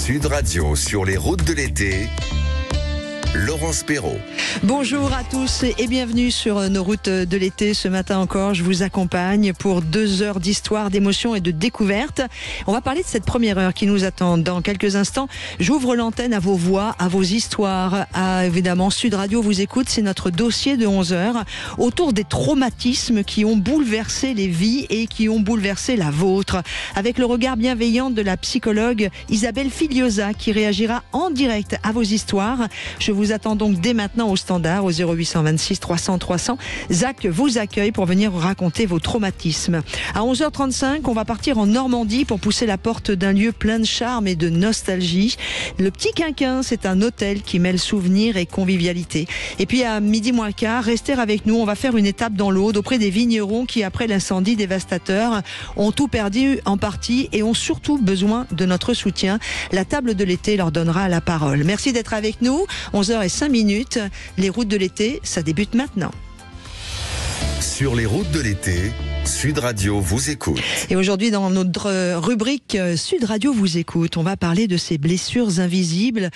Sud Radio sur les routes de l'été, Laurence Perrault. Bonjour à tous et bienvenue sur nos routes de l'été. Ce matin encore, je vous accompagne pour 2 heures d'histoire, d'émotion et de découverte. On va parler de cette première heure qui nous attend dans quelques instants. J'ouvre l'antenne à vos voix, à vos histoires, à évidemment Sud Radio vous écoute. C'est notre dossier de 11 heures autour des traumatismes qui ont bouleversé les vies et qui ont bouleversé la vôtre. Avec le regard bienveillant de la psychologue Isabelle Filiosa qui réagira en direct à vos histoires. Je vous attends donc dès maintenant au standard au 0826 300 300. Zach vous accueille pour venir raconter vos traumatismes. À 11h35, on va partir en Normandie pour pousser la porte d'un lieu plein de charme et de nostalgie. Le Petit Quinquin, c'est un hôtel qui mêle souvenirs et convivialité. Et puis à midi moins quart, restez avec nous. On va faire une étape dans l'Aude auprès des vignerons qui, après l'incendie dévastateur, ont tout perdu en partie et ont surtout besoin de notre soutien. La table de l'été leur donnera la parole. Merci d'être avec nous. 11h05. Les routes de l'été, ça débute maintenant. Sur les routes de l'été, Sud Radio vous écoute. Et aujourd'hui, dans notre rubrique Sud Radio vous écoute, on va parler de ces blessures invisibles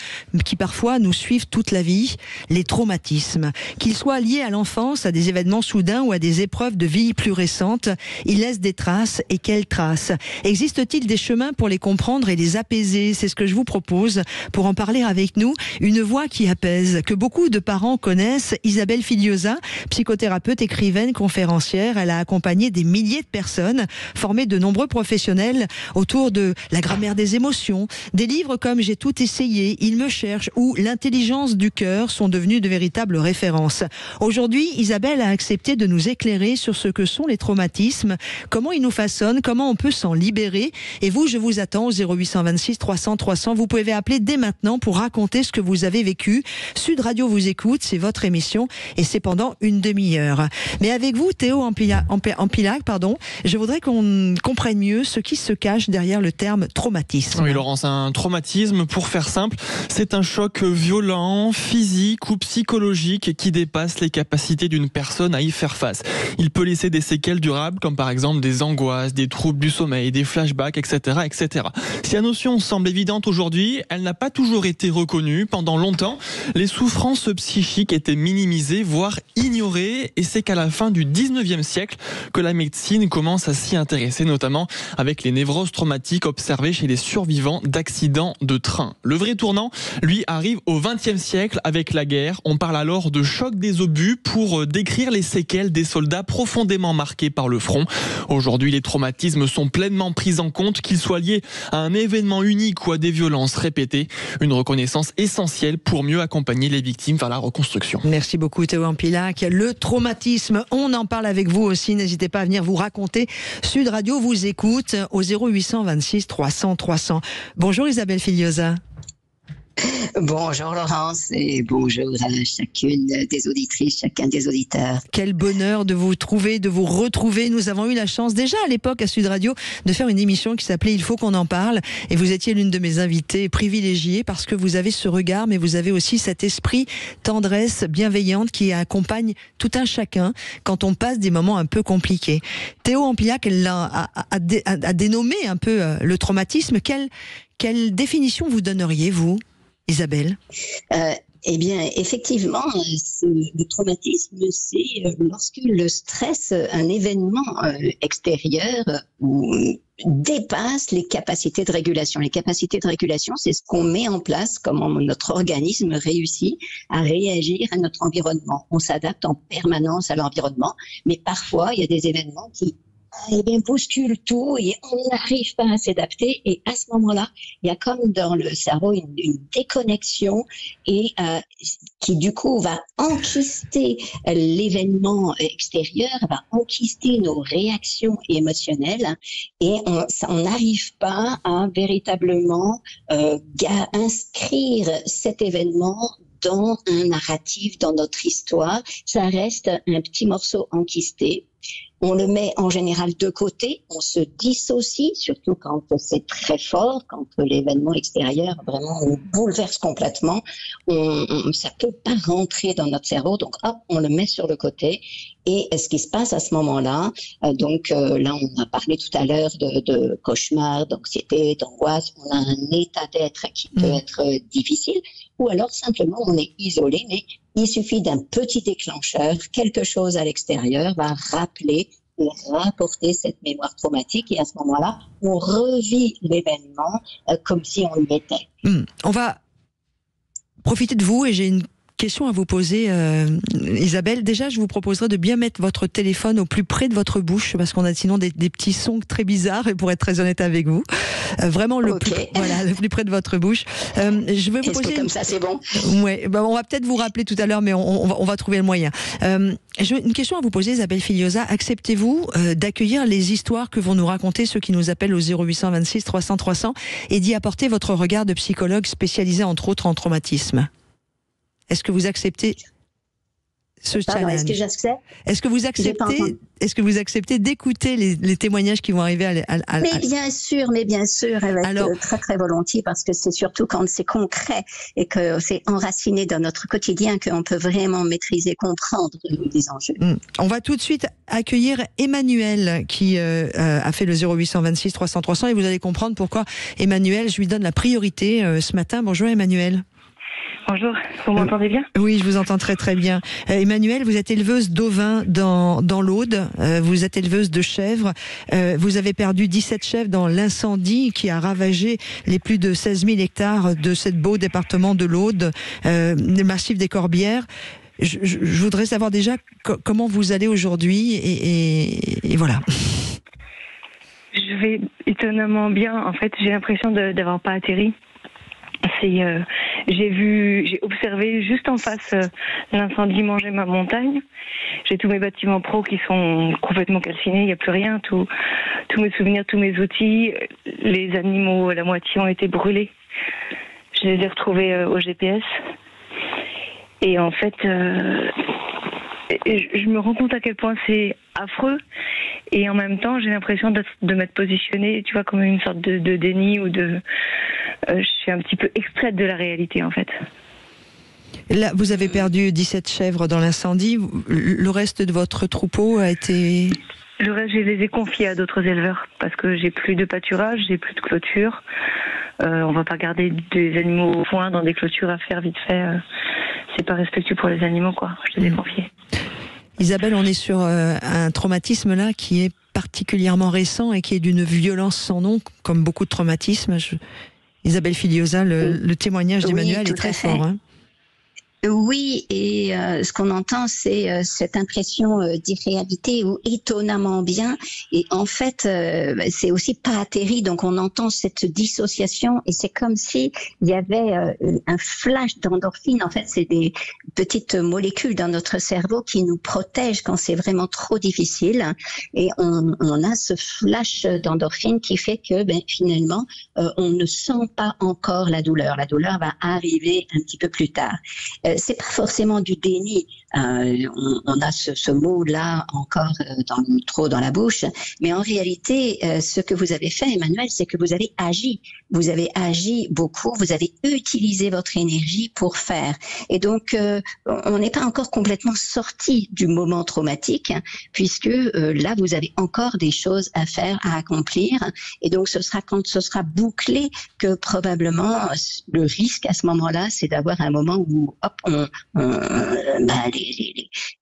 qui parfois nous suivent toute la vie, les traumatismes. Qu'ils soient liés à l'enfance, à des événements soudains ou à des épreuves de vie plus récentes, ils laissent des traces. Et quelles traces ? Existe-t-il des chemins pour les comprendre et les apaiser ? C'est ce que je vous propose pour en parler avec nous. Une voix qui apaise, que beaucoup de parents connaissent, Isabelle Filiosa, psychothérapeute, écrivaine, conférencière. Elle a accompagné des milliers de personnes, formé de nombreux professionnels autour de la grammaire des émotions. Des livres comme J'ai tout essayé, Il me cherche ou L'intelligence du cœur sont devenus de véritables références. Aujourd'hui, Isabelle a accepté de nous éclairer sur ce que sont les traumatismes, comment ils nous façonnent, comment on peut s'en libérer. Et vous, je vous attends au 0826 300 300. Vous pouvez appeler dès maintenant pour raconter ce que vous avez vécu. Sud Radio vous écoute, c'est votre émission et c'est pendant une demi-heure. Mais avec vous, Théo Ampilac, je voudrais qu'on comprenne mieux ce qui se cache derrière le terme traumatisme. Oui, Laurence, un traumatisme, pour faire simple, c'est un choc violent, physique ou psychologique qui dépasse les capacités d'une personne à y faire face. Il peut laisser des séquelles durables, comme par exemple des angoisses, des troubles du sommeil, des flashbacks, etc., etc. Si la notion semble évidente aujourd'hui, elle n'a pas toujours été reconnue. Pendant longtemps, les souffrances psychiques étaient minimisées, voire ignorées, et c'est qu'à la fin du 19e siècle que la médecine commence à s'y intéresser, notamment avec les névroses traumatiques observées chez les survivants d'accidents de train. Le vrai tournant, lui, arrive au 20e siècle avec la guerre. On parle alors de choc des obus pour décrire les séquelles des soldats profondément marqués par le front. Aujourd'hui, les traumatismes sont pleinement pris en compte, qu'ils soient liés à un événement unique ou à des violences répétées. Une reconnaissance essentielle pour mieux accompagner les victimes vers la reconstruction. Merci beaucoup Théo Ampilac. Le traumatisme, on en parle avec vous aussi. N'hésitez pas à venir vous raconter. Sud Radio vous écoute au 0826 300 300. Bonjour Isabelle Filiosa. Bonjour Laurence et bonjour à chacune des auditrices, chacun des auditeurs. Quel bonheur de vous trouver, de vous retrouver. Nous avons eu la chance déjà à l'époque à Sud Radio de faire une émission qui s'appelait Il faut qu'on en parle et vous étiez l'une de mes invitées privilégiées parce que vous avez ce regard mais vous avez aussi cet esprit tendresse bienveillante qui accompagne tout un chacun quand on passe des moments un peu compliqués. Théo Ampilac a dénommé un peu le traumatisme. Quelle définition vous donneriez vous, Isabelle ? Eh bien, effectivement, le traumatisme, c'est lorsque le stress, un événement extérieur dépasse les capacités de régulation. Les capacités de régulation, c'est ce qu'on met en place, comment notre organisme réussit à réagir à notre environnement. On s'adapte en permanence à l'environnement, mais parfois, il y a des événements qui bouscule tout et on n'arrive pas à s'adapter et à ce moment-là, il y a comme dans le cerveau une déconnexion et qui du coup va enquister l'événement extérieur, va enquister nos réactions émotionnelles et on n'arrive pas à véritablement inscrire cet événement dans un narratif, dans notre histoire. Ça reste un petit morceau enquisté On le met en général de côté, on se dissocie, surtout quand c'est très fort, quand l'événement extérieur vraiment nous bouleverse complètement. Ça peut pas rentrer dans notre cerveau, donc hop, on le met sur le côté. Et ce qui se passe à ce moment-là, là on a parlé tout à l'heure de cauchemars, d'anxiété, d'angoisse, on a un état d'être qui peut être difficile, ou alors simplement on est isolé, mais il suffit d'un petit déclencheur, quelque chose à l'extérieur va rappeler et rapporter cette mémoire traumatique, et à ce moment-là, on revit l'événement comme si on y était. On va profiter de vous, et j'ai une question à vous poser, Isabelle. Déjà, je vous proposerai de bien mettre votre téléphone au plus près de votre bouche, parce qu'on a sinon des petits sons très bizarres, et pour être très honnête avec vous, vraiment le plus près de votre bouche. Je vais vous poser comme ça, c'est bon. Ouais, on va peut-être vous rappeler tout à l'heure, mais on va trouver le moyen. J'ai une question à vous poser, Isabelle Filiosa. Acceptez-vous d'accueillir les histoires que vont nous raconter ceux qui nous appellent au 0826 300 300 et d'y apporter votre regard de psychologue spécialisé entre autres en traumatisme? Est-ce que vous acceptez ce challenge? Est-ce que vous acceptez d'écouter les témoignages qui vont arriver Mais bien sûr, avec très très volontiers, parce que c'est surtout quand c'est concret et que c'est enraciné dans notre quotidien qu'on peut vraiment maîtriser, comprendre les enjeux. On va tout de suite accueillir Emmanuel qui a fait le 0826 300 300, et vous allez comprendre pourquoi Emmanuel, je lui donne la priorité ce matin. Bonjour Emmanuel. Bonjour, vous m'entendez bien? Oui, je vous entends très très bien. Emmanuel, vous êtes éleveuse d'ovins dans l'Aude, vous êtes éleveuse de chèvres, vous avez perdu 17 chèvres dans l'incendie qui a ravagé les plus de 16 000 hectares de ce beau département de l'Aude, le massif des Corbières. Je voudrais savoir déjà comment vous allez aujourd'hui, et voilà. Je vais étonnamment bien. En fait, j'ai l'impression d'avoir pas atterri. J'ai observé juste en face l'incendie manger ma montagne. J'ai tous mes bâtiments pro qui sont complètement calcinés, il n'y a plus rien, tous mes souvenirs, tous mes outils, les animaux à la moitié ont été brûlés. Je les ai retrouvés au GPS. Et en fait, je me rends compte à quel point c'est affreux, et en même temps j'ai l'impression de m'être positionnée, tu vois, comme une sorte de déni, ou je suis un petit peu extraite de la réalité en fait. Là, vous avez perdu 17 chèvres dans l'incendie. Le reste de votre troupeau a été... Le reste, je les ai confiés à d'autres éleveurs, parce que j'ai plus de pâturage, j'ai plus de clôture. On va pas garder des animaux au foin dans des clôtures à faire vite fait. C'est pas respectueux pour les animaux, quoi. Je les ai confiés. Isabelle, on est sur un traumatisme là qui est particulièrement récent et qui est d'une violence sans nom, comme beaucoup de traumatismes. Isabelle Filiosa, le témoignage d'Emmanuel est très fort. Hein. Oui, et ce qu'on entend, c'est cette impression d'irréalité, ou étonnamment bien. Et en fait, c'est aussi pas atterri. Donc, on entend cette dissociation, et c'est comme si il y avait un flash d'endorphine. En fait, c'est des petites molécules dans notre cerveau qui nous protègent quand c'est vraiment trop difficile. Et on a ce flash d'endorphine qui fait que, finalement, on ne sent pas encore la douleur. La douleur va arriver un petit peu plus tard. C'est pas forcément du déni. On a ce mot-là encore trop dans la bouche, mais en réalité, ce que vous avez fait, Emmanuel, c'est que vous avez agi. Vous avez agi beaucoup. Vous avez utilisé votre énergie pour faire. Et donc, on n'est pas encore complètement sorti du moment traumatique, puisque là, vous avez encore des choses à faire, à accomplir. Et donc, ce sera quand ce sera bouclé que probablement le risque à ce moment-là, c'est d'avoir un moment où, hop,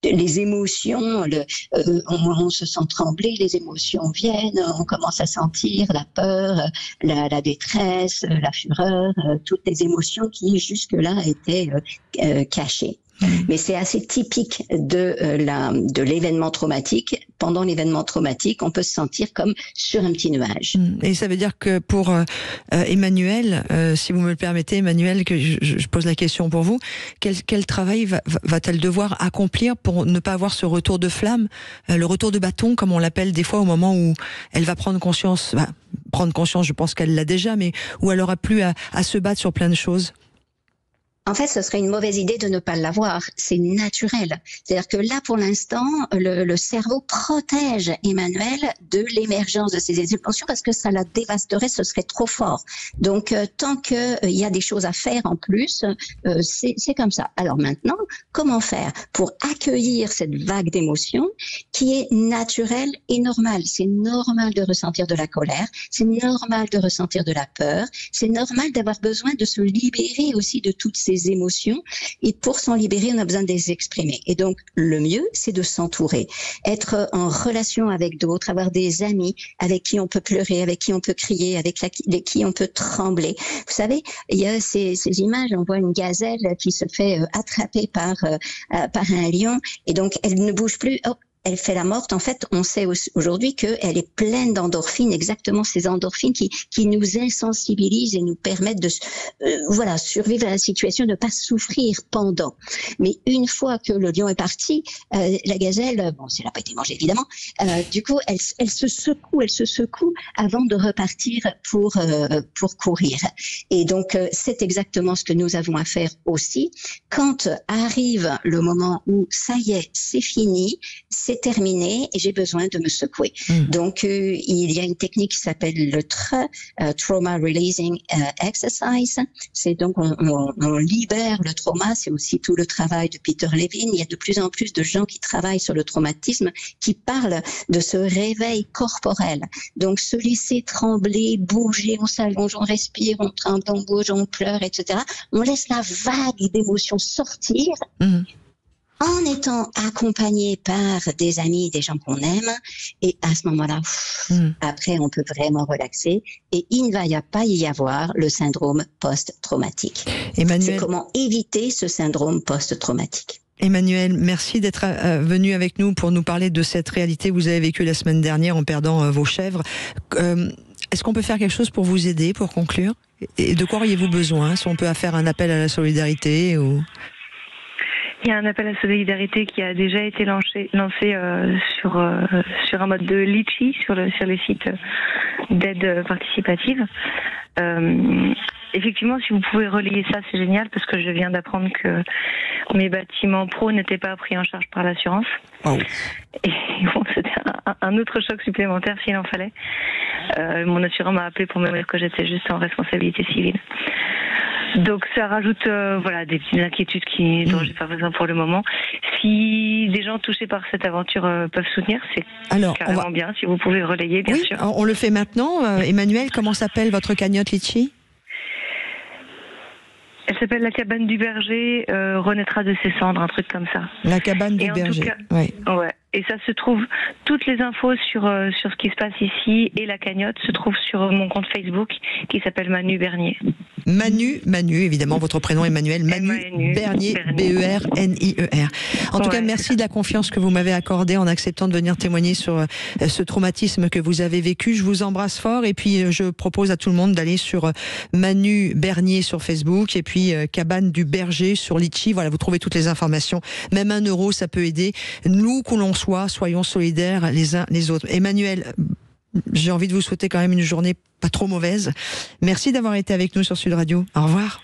les émotions, on se sent trembler, les émotions viennent, on commence à sentir la peur, la détresse, la fureur, toutes les émotions qui jusque-là étaient cachées. Mais c'est assez typique de l'événement traumatique. Pendant l'événement traumatique, on peut se sentir comme sur un petit nuage. Et ça veut dire que pour Emmanuel, si vous me le permettez, Emmanuel, que je pose la question pour vous, quel travail va-t-elle devoir accomplir pour ne pas avoir ce retour de flamme, le retour de bâton, comme on l'appelle des fois, au moment où elle va prendre conscience, je pense qu'elle l'a déjà, mais où elle aura plus à se battre sur plein de choses? En fait, ce serait une mauvaise idée de ne pas l'avoir. C'est naturel. C'est-à-dire que là, pour l'instant, le cerveau protège Emmanuel de l'émergence de ces émotions parce que ça la dévasterait, ce serait trop fort. Donc, tant qu'il y a des choses à faire en plus, c'est comme ça. Alors maintenant, comment faire pour accueillir cette vague d'émotions qui est naturelle et normale? C'est normal de ressentir de la colère, c'est normal de ressentir de la peur, c'est normal d'avoir besoin de se libérer aussi de toutes ces émotions, et pour s'en libérer, on a besoin de les exprimer. Et donc, le mieux, c'est de s'entourer, être en relation avec d'autres, avoir des amis avec qui on peut pleurer, avec qui on peut crier, avec qui on peut trembler. Vous savez, il y a ces images, on voit une gazelle qui se fait attraper par un lion, et donc elle ne bouge plus. Oh, elle fait la morte. En fait, on sait aujourd'hui qu'elle est pleine d'endorphines, exactement ces endorphines qui nous insensibilisent et nous permettent de survivre à la situation, de ne pas souffrir pendant. Mais une fois que le lion est parti, la gazelle, bon, elle n'a pas été mangée évidemment, du coup, elle se secoue avant de repartir pour courir. Et donc, c'est exactement ce que nous avons à faire aussi. Quand arrive le moment où ça y est, c'est fini, c'est terminé et j'ai besoin de me secouer. Donc, il y a une technique qui s'appelle le Trauma Releasing Exercise. C'est donc, on libère le trauma. C'est aussi tout le travail de Peter Levine. Il y a de plus en plus de gens qui travaillent sur le traumatisme, qui parlent de ce réveil corporel. Donc, se laisser trembler, bouger, on s'allonge, on respire, on tremble, on bouge, on pleure, etc. On laisse la vague d'émotions sortir. En étant accompagné par des amis, des gens qu'on aime, et à ce moment-là, après, on peut vraiment relaxer, et il ne va pas y avoir le syndrome post-traumatique. Emmanuel... C'est comment éviter ce syndrome post-traumatique. Emmanuel, merci d'être venu avec nous pour nous parler de cette réalité que vous avez vécue la semaine dernière en perdant vos chèvres. Est-ce qu'on peut faire quelque chose pour vous aider, pour conclure? Et de quoi auriez-vous besoin? Si on peut faire un appel à la solidarité ou... Il y a un appel à la solidarité qui a déjà été lancé sur un mode de Litchi, sur les sites d'aide participative. Effectivement, si vous pouvez relayer ça, c'est génial, parce que je viens d'apprendre que mes bâtiments pro n'étaient pas pris en charge par l'assurance. Oh. Et bon, c'était un autre choc supplémentaire s'il en fallait. Mon assureur m'a appelé pour me dire que j'étais juste en responsabilité civile. Donc ça rajoute des petites inquiétudes dont j'ai pas besoin pour le moment. Si des gens touchés par cette aventure peuvent soutenir, c'est carrément bien. Si vous pouvez relayer, bien sûr. On le fait maintenant. Emmanuel, comment s'appelle votre cagnotte Litchi? Elle s'appelle La Cabane du Berger, renaîtra de ses cendres, un truc comme ça. La Cabane du Berger. Ouais. Et ça se trouve, toutes les infos sur ce qui se passe ici et la cagnotte se trouvent sur mon compte Facebook qui s'appelle Manu Bernier. Manu, évidemment, votre prénom Emmanuel, Manu Bernier, B-E-R-N-I-E-R. En tout cas, merci de la confiance que vous m'avez accordée en acceptant de venir témoigner sur ce traumatisme que vous avez vécu. Je vous embrasse fort et puis je propose à tout le monde d'aller sur Manu Bernier sur Facebook et puis Cabane du Berger sur Litchi. Voilà, vous trouvez toutes les informations. Même 1 euro, ça peut aider. Nous, qu'on l'on soyons solidaires les uns les autres. Emmanuel, j'ai envie de vous souhaiter quand même une journée pas trop mauvaise. Merci d'avoir été avec nous sur Sud Radio. Au revoir.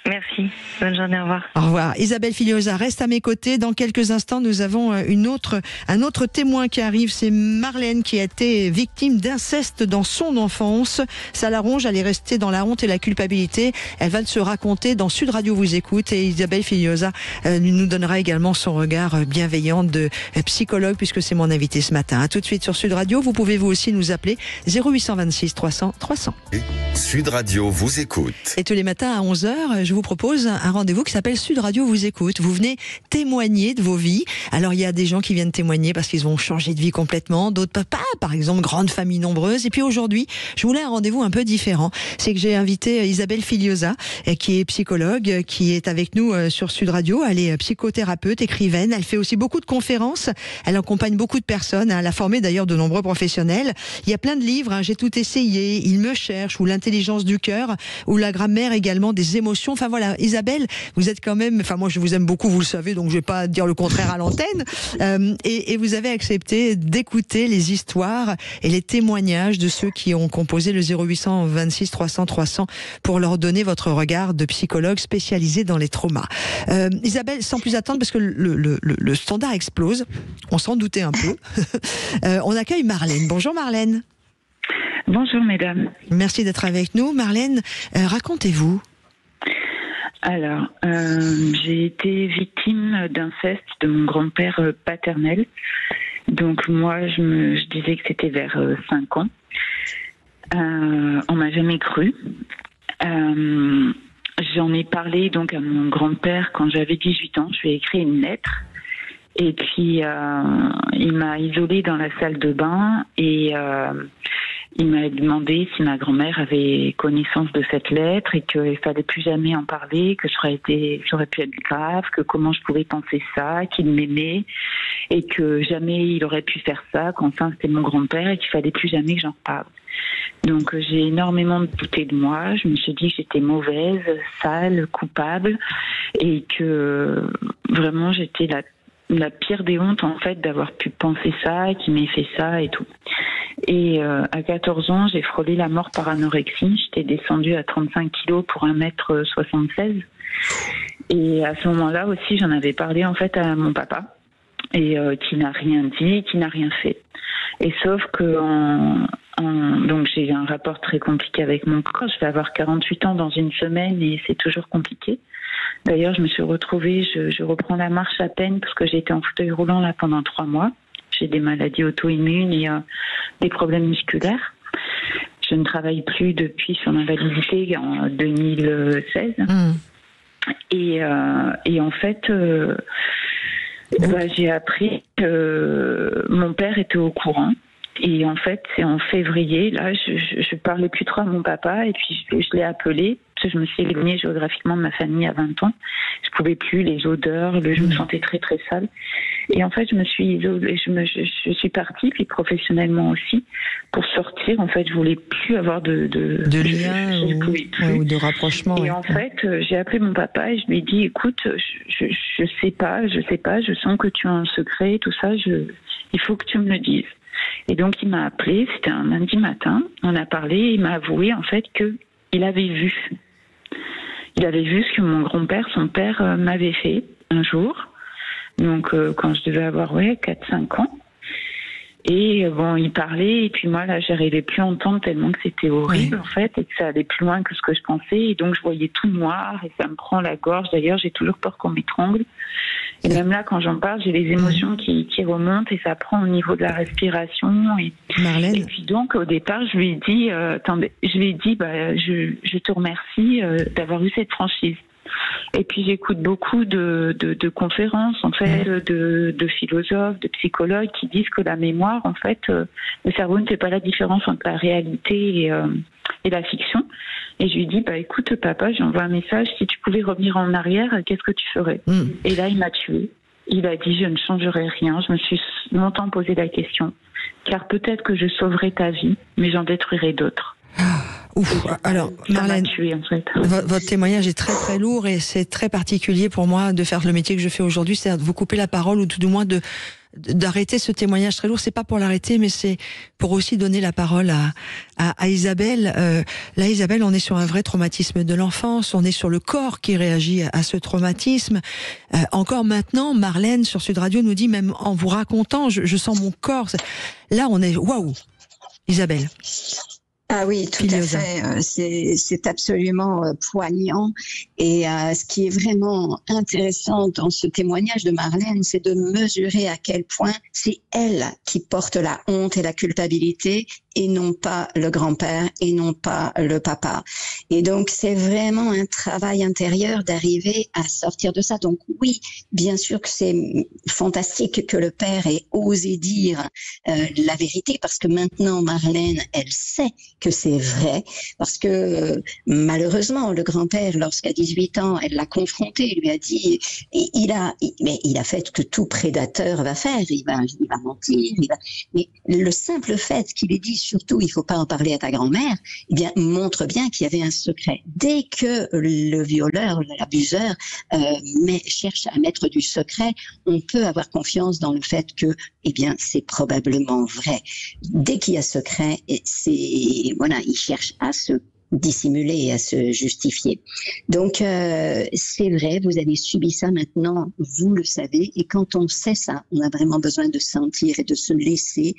Merci. Bonne journée, au revoir. Au revoir. Isabelle Filiosa reste à mes côtés. Dans quelques instants, nous avons un autre témoin qui arrive. C'est Marlène qui a été victime d'inceste dans son enfance. Ça la ronge, elle est restée dans la honte et la culpabilité. Elle va se raconter dans Sud Radio vous écoute et Isabelle Filiosa nous donnera également son regard bienveillant de psychologue puisque c'est mon invité ce matin. À tout de suite sur Sud Radio. Vous pouvez vous aussi nous appeler 0826 300 300. Et Sud Radio vous écoute. Et tous les matins à 11h, je vous propose un rendez-vous qui s'appelle Sud Radio vous écoute. Vous venez témoigner de vos vies. Alors il y a des gens qui viennent témoigner parce qu'ils ont changé de vie complètement, d'autres pas, par exemple grande famille nombreuse. Et puis aujourd'hui, je voulais un rendez-vous un peu différent. C'est que j'ai invité Isabelle Filiosa, qui est psychologue, qui est avec nous sur Sud Radio. Elle est psychothérapeute, écrivaine. Elle fait aussi beaucoup de conférences. Elle accompagne beaucoup de personnes. Elle a formé d'ailleurs de nombreux professionnels. Il y a plein de livres. J'ai tout essayé. Il me cherche ou l'intelligence du cœur ou la grammaire également des émotions. Enfin voilà, Isabelle, vous êtes quand même, enfin moi je vous aime beaucoup, vous le savez, donc je vais pas dire le contraire à l'antenne, et vous avez accepté d'écouter les histoires et les témoignages de ceux qui ont composé le 0800 26 300 300 pour leur donner votre regard de psychologue spécialisé dans les traumas. Isabelle, sans plus attendre, parce que le standard explose, on s'en doutait un peu, on accueille Marlène. Bonjour Marlène. Bonjour mesdames. Merci d'être avec nous. Marlène, racontez-vous. Alors, j'ai été victime d'inceste de mon grand-père paternel. Donc moi, je disais que c'était vers 5 ans. On m'a jamais cru. J'en ai parlé donc à mon grand-père quand j'avais 18 ans. Je lui ai écrit une lettre. Et puis, il m'a isolée dans la salle de bain et il m'a demandé si ma grand-mère avait connaissance de cette lettre et qu'il fallait plus jamais en parler, que ça aurait pu être grave, que comment je pouvais penser ça, qu'il m'aimait et que jamais il aurait pu faire ça, qu'enfin c'était mon grand-père et qu'il fallait plus jamais que j'en parle. Donc j'ai énormément douté de moi, je me suis dit que j'étais mauvaise, sale, coupable et que vraiment j'étais la pire des hontes en fait d'avoir pu penser ça, qu'il m'ait fait ça et tout. Et à 14 ans, j'ai frôlé la mort par anorexie. J'étais descendue à 35 kilos pour 1m76. Et à ce moment-là aussi, j'en avais parlé en fait à mon papa et qui n'a rien dit, qui n'a rien fait. Et sauf que donc j'ai un rapport très compliqué avec mon corps. Je vais avoir 48 ans dans une semaine et c'est toujours compliqué. D'ailleurs, je me suis retrouvée, je reprends la marche à peine parce que j'ai été en fauteuil roulant là pendant 3 mois. J'ai des maladies auto-immunes et des problèmes musculaires. Je ne travaille plus depuis sur l'invalidité en 2016. Et en fait, j'ai appris que mon père était au courant. Et en fait, c'est en février, là, je parlais plus trop à mon papa et puis je l'ai appelé parce que je me suis éloignée géographiquement de ma famille à 20 ans. Je pouvais plus, les odeurs, je me sentais très très sale. Et en fait, je me suis isolée, je suis partie, puis professionnellement aussi, pour sortir. En fait, je voulais plus avoir de lien ou de rapprochement. Et en fait, j'ai appelé mon papa et je lui ai dit, écoute, je sais pas, je sens que tu as un secret, tout ça, il faut que tu me le dises. Et donc il m'a appelé, c'était un lundi matin, on a parlé, et il m'a avoué en fait qu'il avait vu. Il avait vu ce que mon grand-père, son père, m'avait fait un jour, donc quand je devais avoir 4-5 ans. Et bon, il parlait, et puis moi là, j'arrivais plus à entendre tellement que c'était horrible en fait, et que ça allait plus loin que ce que je pensais, et donc je voyais tout noir, et ça me prend la gorge. D'ailleurs, j'ai toujours peur qu'on m'étrangle. Et même là, quand j'en parle, j'ai les émotions qui remontent et ça prend au niveau de la respiration. Et puis donc, au départ, je lui ai dit, je te remercie d'avoir eu cette franchise. Et puis j'écoute beaucoup de conférences, en fait, de philosophes, de psychologues qui disent que la mémoire, en fait, le cerveau ne fait pas la différence entre la réalité et la fiction. Et je lui dis, écoute papa, j'envoie un message, si tu pouvais revenir en arrière, qu'est-ce que tu ferais? Et là, il m'a tuée. Il a dit, je ne changerai rien. Je me suis longtemps posé la question, car peut-être que je sauverai ta vie, mais j'en détruirai d'autres. Alors Marlène, tué, en fait. Votre témoignage est très très lourd et c'est très particulier pour moi de faire le métier que je fais aujourd'hui, c'est-à-dire de vous couper la parole ou tout du moins d'arrêter ce témoignage très lourd. C'est pas pour l'arrêter, mais c'est pour aussi donner la parole à Isabelle. Là, Isabelle, on est sur un vrai traumatisme de l'enfance, on est sur le corps qui réagit à ce traumatisme. Encore maintenant, Marlène sur Sud Radio nous dit, même en vous racontant, je sens mon corps. Là, on est waouh, Isabelle. Ah oui, tout à fait. C'est absolument poignant. Et ce qui est vraiment intéressant dans ce témoignage de Marlène, c'est de mesurer à quel point c'est elle qui porte la honte et la culpabilité et non pas le grand-père et non pas le papa. Et donc, c'est vraiment un travail intérieur d'arriver à sortir de ça. Donc oui, bien sûr que c'est fantastique que le père ait osé dire la vérité, parce que maintenant, Marlène, elle sait que c'est vrai, parce que malheureusement, le grand-père, lorsqu'à 18 ans, elle l'a confronté, lui a dit, il a fait ce que tout prédateur va faire, il va mentir, mais le simple fait qu'il ait dit surtout il faut pas en parler à ta grand-mère, eh bien montre bien qu'il y avait un secret. Dès que le violeur, l'abuseur cherche à mettre du secret, on peut avoir confiance dans le fait que, eh bien, c'est probablement vrai. Dès qu'il y a secret, il cherche à se dissimuler et à se justifier. Donc, c'est vrai, vous avez subi ça maintenant, vous le savez, et quand on sait ça, on a vraiment besoin de sentir et de se laisser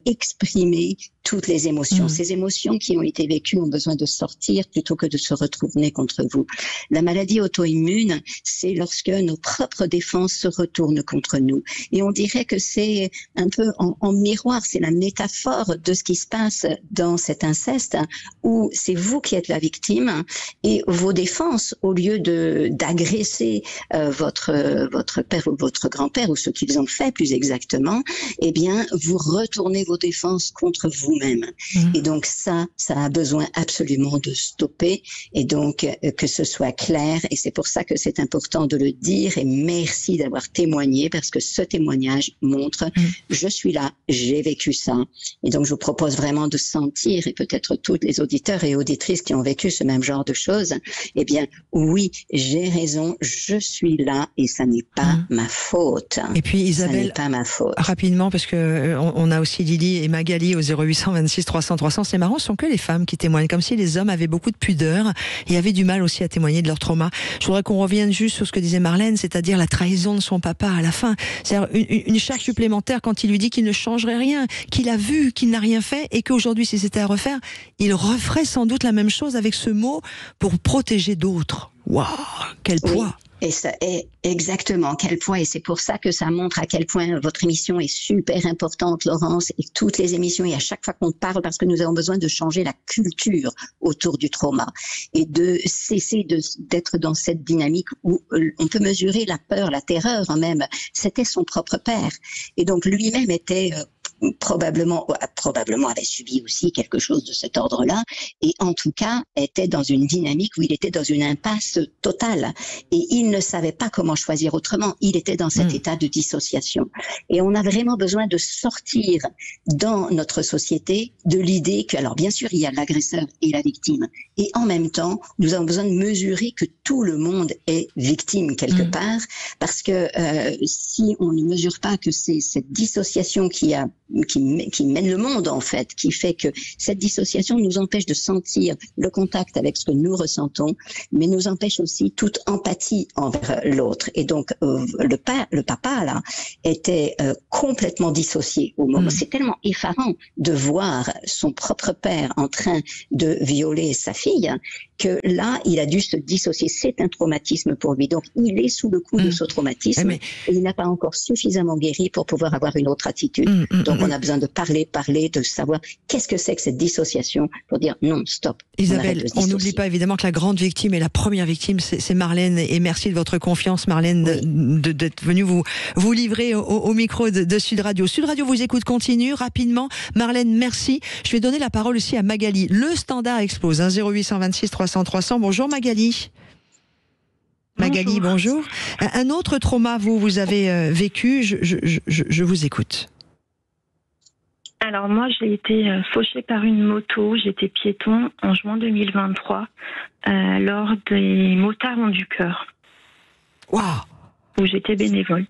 exprimer toutes les émotions. Ces émotions qui ont été vécues ont besoin de sortir plutôt que de se retourner contre vous. La maladie auto-immune, c'est lorsque nos propres défenses se retournent contre nous. Et on dirait que c'est un peu en miroir, c'est la métaphore de ce qui se passe dans cet inceste, où c'est vous qui êtes la victime et vos défenses, au lieu d'agresser votre père ou votre grand-père, ou ce qu'ils ont fait plus exactement, eh bien, vous retournez vos défenses contre vous-même. Et donc ça a besoin absolument de stopper, et donc que ce soit clair, et c'est pour ça que c'est important de le dire, et merci d'avoir témoigné, parce que ce témoignage montre je suis là, j'ai vécu ça, et donc je vous propose vraiment de sentir, et peut-être tous les auditeurs et auditrices qui ont vécu ce même genre de choses, eh bien oui, j'ai raison, je suis là, et ça n'est pas ma faute. Et puis Isabelle, ça n'est pas ma faute. Rapidement, parce que on a aussi Lily et Magali au 0826 300 300. C'est marrant, ce sont que les femmes qui témoignent, comme si les hommes avaient beaucoup de pudeur et avaient du mal aussi à témoigner de leur trauma. Je voudrais qu'on revienne juste sur ce que disait Marlène, c'est-à-dire la trahison de son papa à la fin. C'est-à-dire une charge supplémentaire quand il lui dit qu'il ne changerait rien, qu'il a vu, qu'il n'a rien fait, et qu'aujourd'hui, si c'était à refaire, il referait sans doute la même chose avec ce mot pour protéger d'autres. Waouh, quel poids! Et ça est exactement quel point, et c'est pour ça que ça montre à quel point votre émission est super importante, Laurence, et toutes les émissions, et à chaque fois qu'on parle, parce que nous avons besoin de changer la culture autour du trauma et de cesser d'être dans cette dynamique où on peut mesurer la peur, la terreur même. C'était son propre père, et donc lui-même était probablement avait subi aussi quelque chose de cet ordre-là, et en tout cas était dans une dynamique où il était dans une impasse totale, et il ne savait pas comment choisir autrement. Il était dans cet état de dissociation, et on a vraiment besoin de sortir dans notre société de l'idée que, alors bien sûr, il y a l'agresseur et la victime, et en même temps, nous avons besoin de mesurer que tout le monde est victime quelque part, parce que si on ne mesure pas que c'est cette dissociation qui mène le monde, en fait, qui fait que cette dissociation nous empêche de sentir le contact avec ce que nous ressentons, mais nous empêche aussi toute empathie envers l'autre. Et donc, le papa, là, était complètement dissocié au moment. C'est tellement effarant de voir son propre père en train de violer sa fille, que là, il a dû se dissocier. C'est un traumatisme pour lui. Donc, il est sous le coup de ce traumatisme, et il n'a pas encore suffisamment guéri pour pouvoir avoir une autre attitude. Donc, on a besoin de parler, de savoir qu'est-ce que c'est que cette dissociation, pour dire non, stop. Isabelle, on n'oublie pas évidemment que la grande victime et la première victime, c'est Marlène, et merci de votre confiance, Marlène, d'être venue vous livrer au micro de Sud Radio. Sud Radio vous écoute, continue rapidement. Marlène, merci. Je vais donner la parole aussi à Magali. Le standard explose, 0826 300 300. Bonjour Magali. Magali, bonjour. Un autre trauma, vous avez vécu, je vous écoute. Alors moi, j'ai été fauchée par une moto, j'étais piéton en juin 2023 lors des Motards du Cœur. Waouh! Où j'étais bénévole.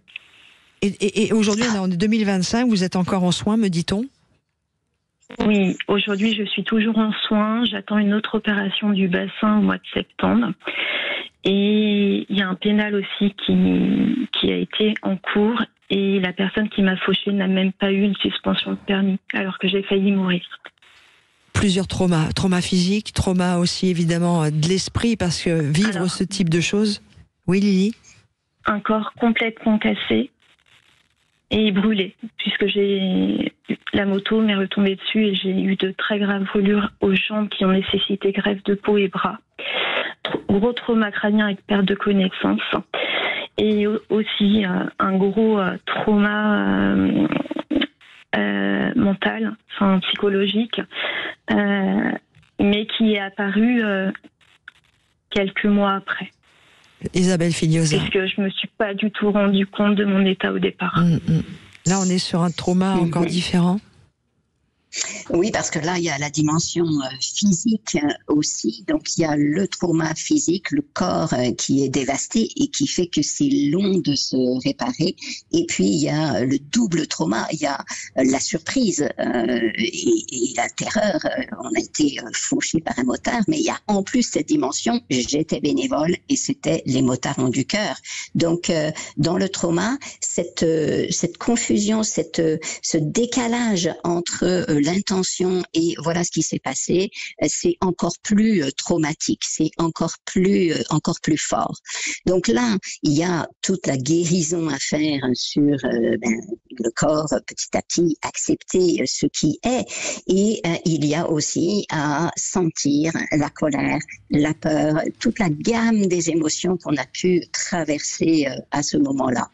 Et aujourd'hui, on est en 2025, vous êtes encore en soins, me dit-on? Oui, aujourd'hui je suis toujours en soins, j'attends une autre opération du bassin au mois de septembre. Et il y a un pénal aussi qui a été en cours, et la personne qui m'a fauchée n'a même pas eu une suspension de permis, alors que j'ai failli mourir. Plusieurs traumas physiques, traumas aussi évidemment de l'esprit, parce que vivre ce type de choses... Oui Lily? Un corps complètement cassé et brûlé, puisque la moto m'est retombée dessus et j'ai eu de très graves brûlures aux jambes qui ont nécessité greffe de peau et bras. Gros trauma crânien avec perte de connaissance, et aussi un gros trauma mental, enfin psychologique, mais qui est apparu quelques mois après. Isabelle Filiosa. Parce que je me suis pas du tout rendu compte de mon état au départ. Là, on est sur un trauma encore différent. Oui, parce que là, il y a la dimension physique aussi. Donc, il y a le trauma physique, le corps qui est dévasté et qui fait que c'est long de se réparer. Et puis, il y a le double trauma. Il y a la surprise et la terreur. On a été fauché par un motard, mais il y a en plus cette dimension. J'étais bénévole et c'était les motards ont du cœur. Donc, dans le trauma, cette confusion, ce décalage entre l'intention et voilà ce qui s'est passé, c'est encore plus traumatique, c'est encore plus fort. Donc là, il y a toute la guérison à faire sur le corps, petit à petit accepter ce qui est, et il y a aussi à sentir la colère, la peur, toute la gamme des émotions qu'on a pu traverser à ce moment-là.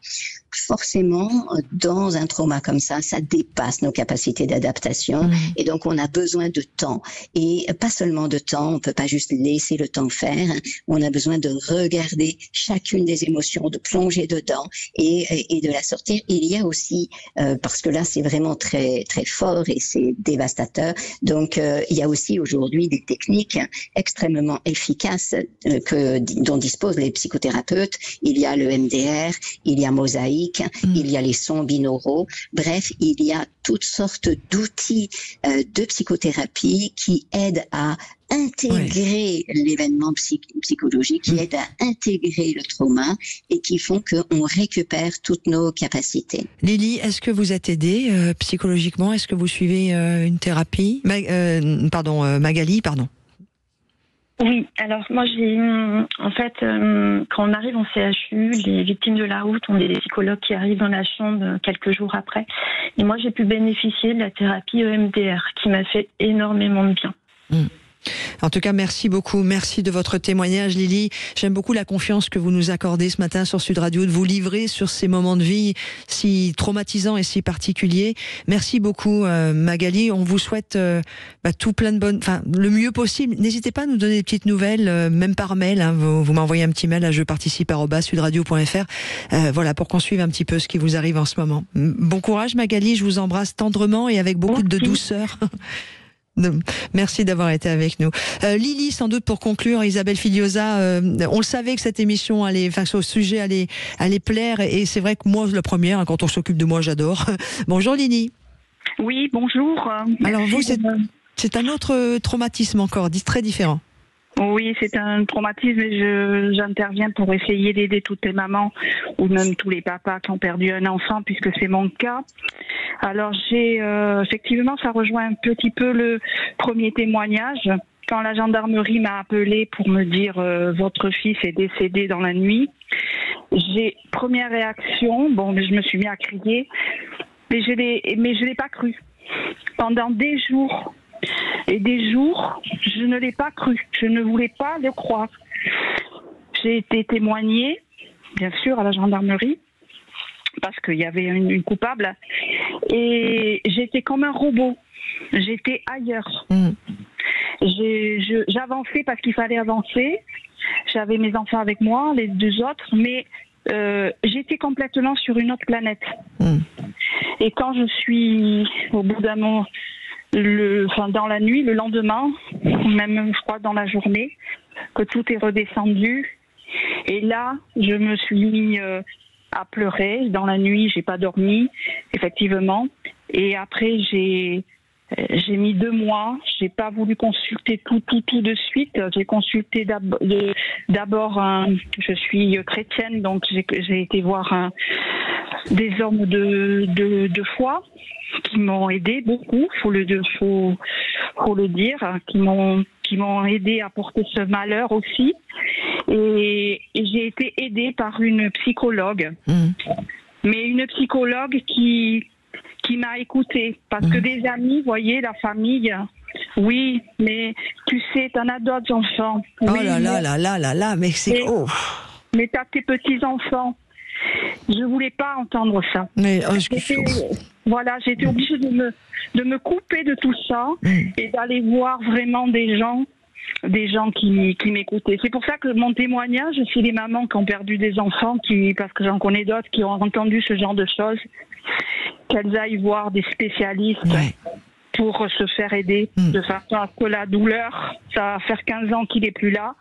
Forcément, dans un trauma comme ça dépasse nos capacités d'adaptation et donc on a besoin de temps. Et pas seulement de temps, on peut pas juste laisser le temps faire, on a besoin de regarder chacune des émotions, de plonger dedans et de la sortir. Il y a aussi, parce que là c'est vraiment très, très fort et c'est dévastateur, donc il y a aussi aujourd'hui des techniques extrêmement efficaces dont disposent les psychothérapeutes. Il y a le MDR, il y a Mosaïque, il y a les sons binauraux, bref, il y a toutes sortes d'outils de psychothérapie qui aident à intégrer l'événement psychologique, qui aident à intégrer le trauma et qui font qu'on récupère toutes nos capacités. Lily, est-ce que vous êtes aidée psychologiquement? Est-ce que vous suivez une thérapie? Magali, pardon. Oui, alors moi en fait, quand on arrive en CHU, les victimes de la route ont des psychologues qui arrivent dans la chambre quelques jours après. Et moi, j'ai pu bénéficier de la thérapie EMDR qui m'a fait énormément de bien. En tout cas, merci beaucoup. Merci de votre témoignage, Lily. J'aime beaucoup la confiance que vous nous accordez ce matin sur Sud Radio, de vous livrer sur ces moments de vie si traumatisants et si particuliers. Merci beaucoup, Magali. On vous souhaite tout plein de bonnes, le mieux possible. N'hésitez pas à nous donner des petites nouvelles, même par mail. Vous m'envoyez un petit mail à jeparticipe@sudradio.fr. Voilà, pour qu'on suive un petit peu ce qui vous arrive en ce moment. Bon courage, Magali. Je vous embrasse tendrement et avec beaucoup de douceur. Merci d'avoir été avec nous. Lily, sans doute pour conclure, Isabelle Filiosa, on le savait que cette émission ce sujet allait plaire, et c'est vrai que moi, la première, quand on s'occupe de moi, j'adore. Bonjour Lily. Oui, bonjour. Alors vous, c'est un autre traumatisme encore, très différent. Oui, c'est un traumatisme et j'interviens pour essayer d'aider toutes les mamans ou même tous les papas qui ont perdu un enfant, puisque c'est mon cas. Alors effectivement, ça rejoint un petit peu le premier témoignage. Quand la gendarmerie m'a appelé pour me dire votre fils est décédé dans la nuit, première réaction, je me suis mis à crier, mais je l'ai pas cru. Pendant des jours et des jours, je ne l'ai pas cru. Je ne voulais pas le croire. J'ai été témoignée, bien sûr, à la gendarmerie, parce qu'il y avait une coupable, et j'étais comme un robot. J'étais ailleurs. J'avançais parce qu'il fallait avancer. J'avais mes enfants avec moi, les deux autres, mais j'étais complètement sur une autre planète. Et quand je suis, au bout d'un moment, dans la nuit, le lendemain, même je crois dans la journée, que tout est redescendu. Et là, je me suis mis à pleurer. Dans la nuit, j'ai pas dormi, effectivement. Et après, j'ai mis 2 mois. J'ai pas voulu consulter tout de suite. J'ai consulté d'abord je suis chrétienne, donc j'ai été voir des hommes de foi qui m'ont aidé beaucoup, faut le dire, qui m'ont aidé à porter ce malheur aussi. Et j'ai été aidée par une psychologue, mais une psychologue qui m'a écoutée, parce que des amis, voyez, la famille, oui, mais tu sais, t'en as d'autres enfants. Oh oui, là, mais c'est... Mais t'as tes petits-enfants. Je voulais pas entendre ça. Mais j'étais obligée de me couper de tout ça et d'aller voir vraiment des gens qui m'écoutaient. C'est pour ça que mon témoignage, c'est les mamans qui ont perdu des enfants, parce que j'en connais d'autres qui ont entendu ce genre de choses, qu'elles aillent voir des spécialistes. pour se faire aider, de façon à ce que la douleur, ça va faire 15 ans qu'il est plus là.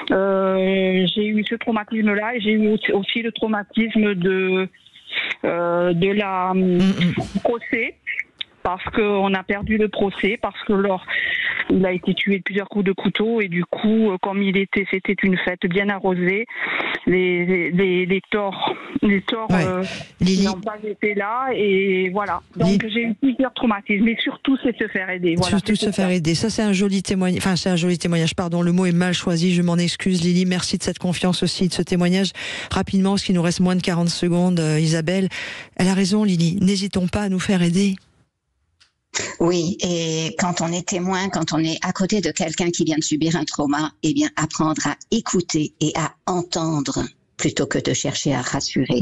J'ai eu ce traumatisme-là et j'ai eu aussi le traumatisme de la procès, parce qu'on a perdu le procès, parce que il a été tué de plusieurs coups de couteau et du coup, comme c'était une fête bien arrosée, les torts n'ont pas été là et voilà. Donc j'ai eu plusieurs traumatismes, mais surtout c'est se faire aider. Voilà, surtout se faire aider. Ça c'est un joli témoignage. Enfin c'est un joli témoignage. Pardon, le mot est mal choisi. Je m'en excuse, Lily. Merci de cette confiance aussi, de ce témoignage. Rapidement, parce qu'il nous reste moins de 40 secondes. Isabelle, elle a raison, Lily. N'hésitons pas à nous faire aider. Oui, et quand on est témoin, quand on est à côté de quelqu'un qui vient de subir un trauma, eh bien, apprendre à écouter et à entendre plutôt que de chercher à rassurer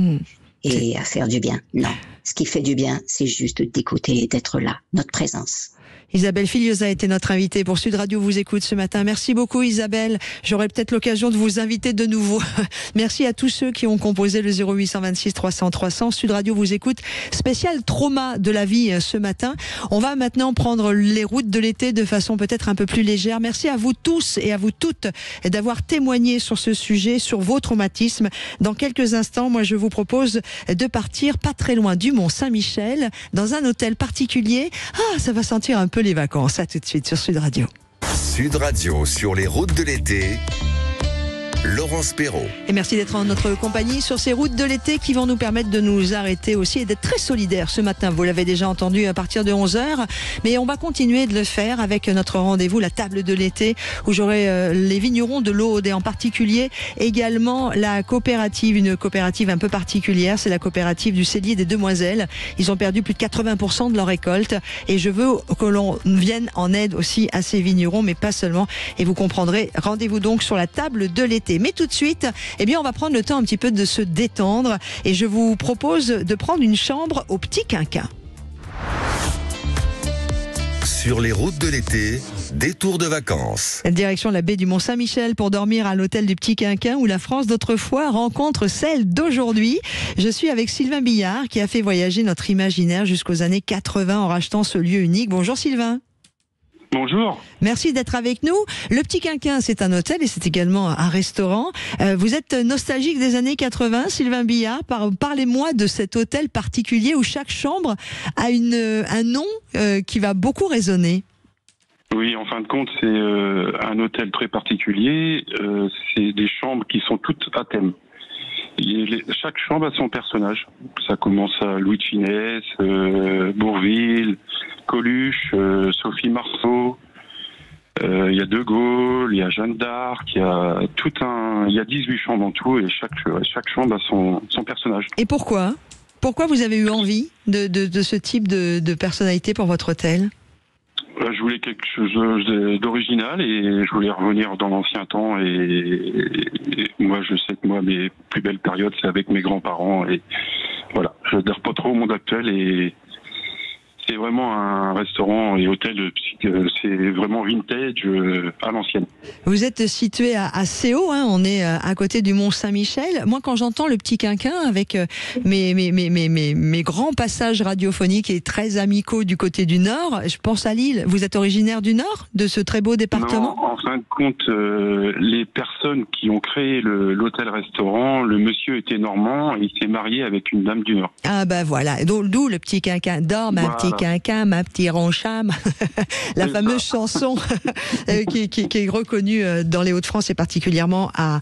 et à faire du bien. Non, ce qui fait du bien, c'est juste d'écouter et d'être là, notre présence. Isabelle Filiosa a été notre invitée pour Sud Radio vous écoute ce matin. Merci beaucoup Isabelle. J'aurai peut-être l'occasion de vous inviter de nouveau. Merci à tous ceux qui ont composé le 0826 300 300. Sud Radio vous écoute. Spécial trauma de la vie ce matin. On va maintenant prendre les routes de l'été de façon peut-être un peu plus légère. Merci à vous tous et à vous toutes d'avoir témoigné sur ce sujet, sur vos traumatismes. Dans quelques instants, moi je vous propose de partir pas très loin du Mont Saint-Michel, dans un hôtel particulier. Ah, ça va sentir un peu les vacances. À tout de suite sur Sud Radio. Sud Radio sur les routes de l'été. Laurence Perrault. Et merci d'être en notre compagnie sur ces routes de l'été qui vont nous permettre de nous arrêter aussi et d'être très solidaires ce matin. Vous l'avez déjà entendu à partir de 11h, mais on va continuer de le faire avec notre rendez-vous, la table de l'été, où j'aurai les vignerons de l'Aude et en particulier également la coopérative, une coopérative un peu particulière, c'est la coopérative du Cellier des Demoiselles. Ils ont perdu plus de 80% de leur récolte et je veux que l'on vienne en aide aussi à ces vignerons, mais pas seulement. Et vous comprendrez, rendez-vous donc sur la table de l'été. Mais tout de suite, eh bien, on va prendre le temps un petit peu de se détendre et je vous propose de prendre une chambre au Petit Quinquin. Sur les routes de l'été, détour de vacances. Direction la baie du Mont Saint-Michel pour dormir à l'hôtel du Petit Quinquin où la France d'autrefois rencontre celle d'aujourd'hui. Je suis avec Sylvain Billard qui a fait voyager notre imaginaire jusqu'aux années 80 en rachetant ce lieu unique. Bonjour Sylvain. Bonjour. Merci d'être avec nous. Le Petit Quinquin, c'est un hôtel et c'est également un restaurant. Vous êtes nostalgique des années 80, Sylvain Billard. Parlez-moi de cet hôtel particulier où chaque chambre a un nom qui va beaucoup résonner. Oui, en fin de compte, c'est un hôtel très particulier. C'est des chambres qui sont toutes à thème. Chaque chambre a son personnage. Ça commence à Louis de Funès, Bourvil, Coluche, Sophie Marceau. Il y a De Gaulle, il y a Jeanne d'Arc, il y a 18 chambres en tout et chaque chambre a son personnage. Et pourquoi vous avez eu envie de ce type de personnalité pour votre hôtel ? Je voulais quelque chose d'original et je voulais revenir dans l'ancien temps et moi je sais que mes plus belles périodes c'est avec mes grands-parents et voilà, je n'adhère pas trop au monde actuel et c'est vraiment un restaurant et hôtel, c'est vraiment vintage à l'ancienne. Vous êtes situé à Séo, hein, on est à côté du Mont Saint-Michel. Moi, quand j'entends le Petit Quinquin avec mes grands passages radiophoniques et très amicaux du côté du Nord, je pense à Lille. Vous êtes originaire du Nord, de ce très beau département ? Non, en fin de compte, les personnes qui ont créé l'hôtel-restaurant, le monsieur était normand et il s'est marié avec une dame du Nord. Ah ben voilà, d'où le Petit Quinquin. Dors ma Petit Quinquin, ma petit roncham. La fameuse chanson qui est reconnue dans les Hauts-de-France et particulièrement à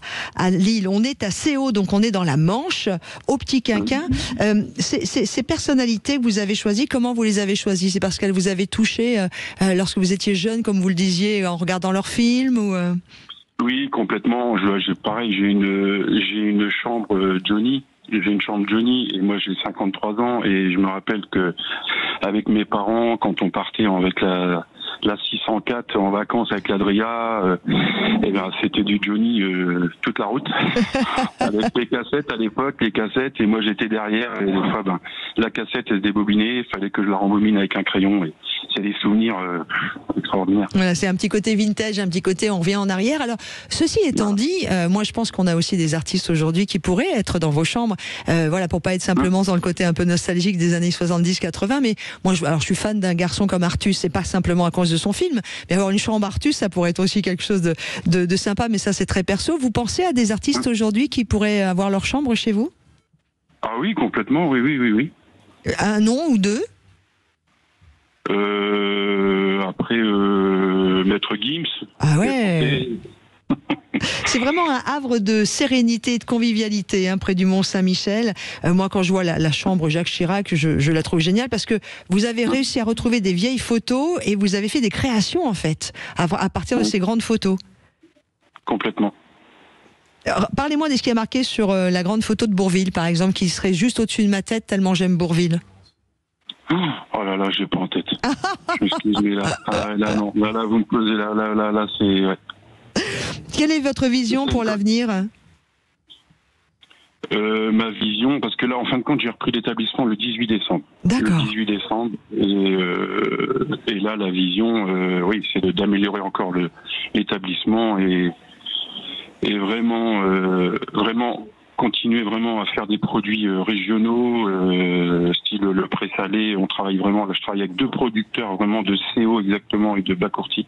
Lille. On est à Séo, donc on est dans la Manche, au Petit Quinquin. Ces personnalités que vous avez choisies, comment vous les avez choisies ? C'est parce qu'elles vous avaient touché lorsque vous étiez jeune, comme vous le disiez, en regardant leurs films ou Oui, complètement. Pareil, j'ai une chambre Johnny. J'ai une chambre Johnny et moi j'ai 53 ans et je me rappelle que avec mes parents, quand on partait avec la 604 en vacances avec l'Adria, c'était du Johnny toute la route avec les cassettes à l'époque, et moi j'étais derrière et des fois la cassette elle se débobinait, il fallait que je la rembobine avec un crayon et c'est des souvenirs extraordinaires. Voilà, c'est un petit côté vintage, un petit côté on revient en arrière. Alors, ceci étant dit, moi je pense qu'on a aussi des artistes aujourd'hui qui pourraient être dans vos chambres, voilà, pour pas être simplement dans le côté un peu nostalgique des années 70-80, mais moi je suis fan d'un garçon comme Artus, c'est pas simplement à cause de son film, mais avoir une chambre Artus, ça pourrait être aussi quelque chose de sympa, mais ça c'est très perso. Vous pensez à des artistes aujourd'hui qui pourraient avoir leur chambre chez vous? Ah oui, complètement, oui. Un nom ou deux? Après, Maître Gims. Ah ouais. C'est vraiment un havre de sérénité et de convivialité, hein, près du Mont-Saint-Michel. Moi, quand je vois la chambre Jacques Chirac, je la trouve géniale parce que vous avez réussi à retrouver des vieilles photos et vous avez fait des créations, en fait, à partir de ces grandes photos. Complètement. Alors, parlez-moi de ce qui a marqué sur la grande photo de Bourvil, par exemple, qui serait juste au-dessus de ma tête tellement j'aime Bourvil. Oh là là, j'ai pas en tête. Je m'excuse, mais là, non. Là, vous me posez, là, c'est... Ouais. Quelle est votre vision pour l'avenir? Ma vision, parce que là, en fin de compte, j'ai repris l'établissement le 18 décembre. D'accord. Le 18 décembre. Et là, la vision, oui, c'est d'améliorer encore l'établissement et vraiment continuer vraiment à faire des produits régionaux, style le pré-salé. On travaille vraiment, là, je travaille avec 2 producteurs vraiment de CO exactement et de Bacourti.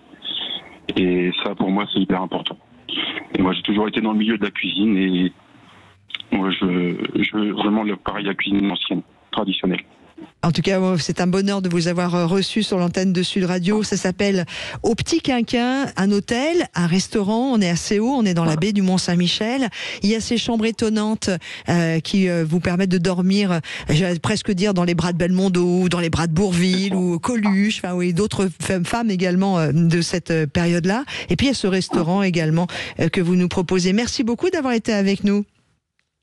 Et ça, pour moi, c'est hyper important. Et moi, j'ai toujours été dans le milieu de la cuisine et moi, je veux vraiment pareil, la cuisine ancienne, traditionnelle. En tout cas, c'est un bonheur de vous avoir reçu sur l'antenne de Sud Radio. Ça s'appelle Au Petit Quinquin, un hôtel, un restaurant. On est assez haut, on est dans la baie du Mont-Saint-Michel. Il y a ces chambres étonnantes qui vous permettent de dormir, j'allais presque dire, dans les bras de Belmondo, ou dans les bras de Bourvil, ou Coluche, enfin oui, d'autres femmes également de cette période-là. Et puis il y a ce restaurant également que vous nous proposez. Merci beaucoup d'avoir été avec nous.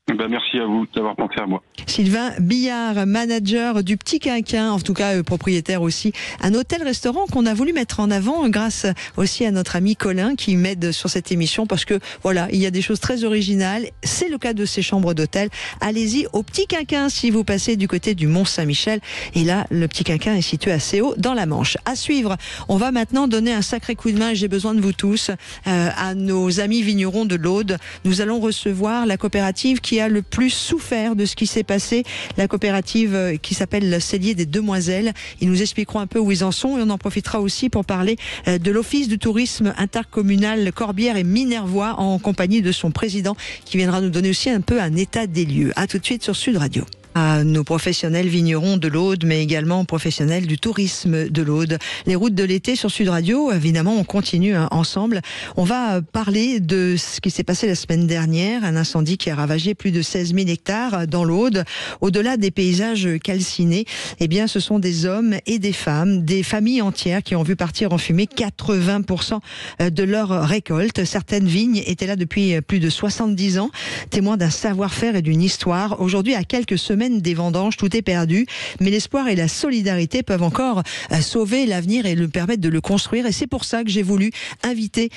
Ben, merci à vous d'avoir pensé à moi. Sylvain Billard, manager du Petit Quinquin, en tout cas propriétaire aussi, un hôtel-restaurant qu'on a voulu mettre en avant grâce aussi à notre ami Colin qui m'aide sur cette émission parce que voilà, il y a des choses très originales. C'est le cas de ces chambres d'hôtel. Allez-y au Petit Quinquin si vous passez du côté du Mont-Saint-Michel. Et là, le Petit Quinquin est situé assez haut dans la Manche. À suivre, on va maintenant donner un sacré coup de main, et j'ai besoin de vous tous, à nos amis vignerons de l'Aude. Nous allons recevoir la coopérative qui a le plus souffert de ce qui s'est passé, la coopérative qui s'appelle le Cellier des Demoiselles. Ils nous expliqueront un peu où ils en sont et on en profitera aussi pour parler de l'Office du tourisme intercommunal Corbière et Minervois en compagnie de son président qui viendra nous donner aussi un peu un état des lieux. À tout de suite sur Sud Radio. À nos professionnels vignerons de l'Aude, mais également professionnels du tourisme de l'Aude. Les routes de l'été sur Sud Radio, évidemment, on continue ensemble. On va parler de ce qui s'est passé la semaine dernière, un incendie qui a ravagé plus de 16 000 hectares dans l'Aude. Au-delà des paysages calcinés, eh bien, ce sont des hommes et des femmes, des familles entières qui ont vu partir en fumée 80% de leur récolte. Certaines vignes étaient là depuis plus de 70 ans, témoins d'un savoir-faire et d'une histoire. Aujourd'hui, à quelques semaines des vendanges, tout est perdu, mais l'espoir et la solidarité peuvent encore sauver l'avenir et le permettre de le construire. Et c'est pour ça que j'ai voulu inviter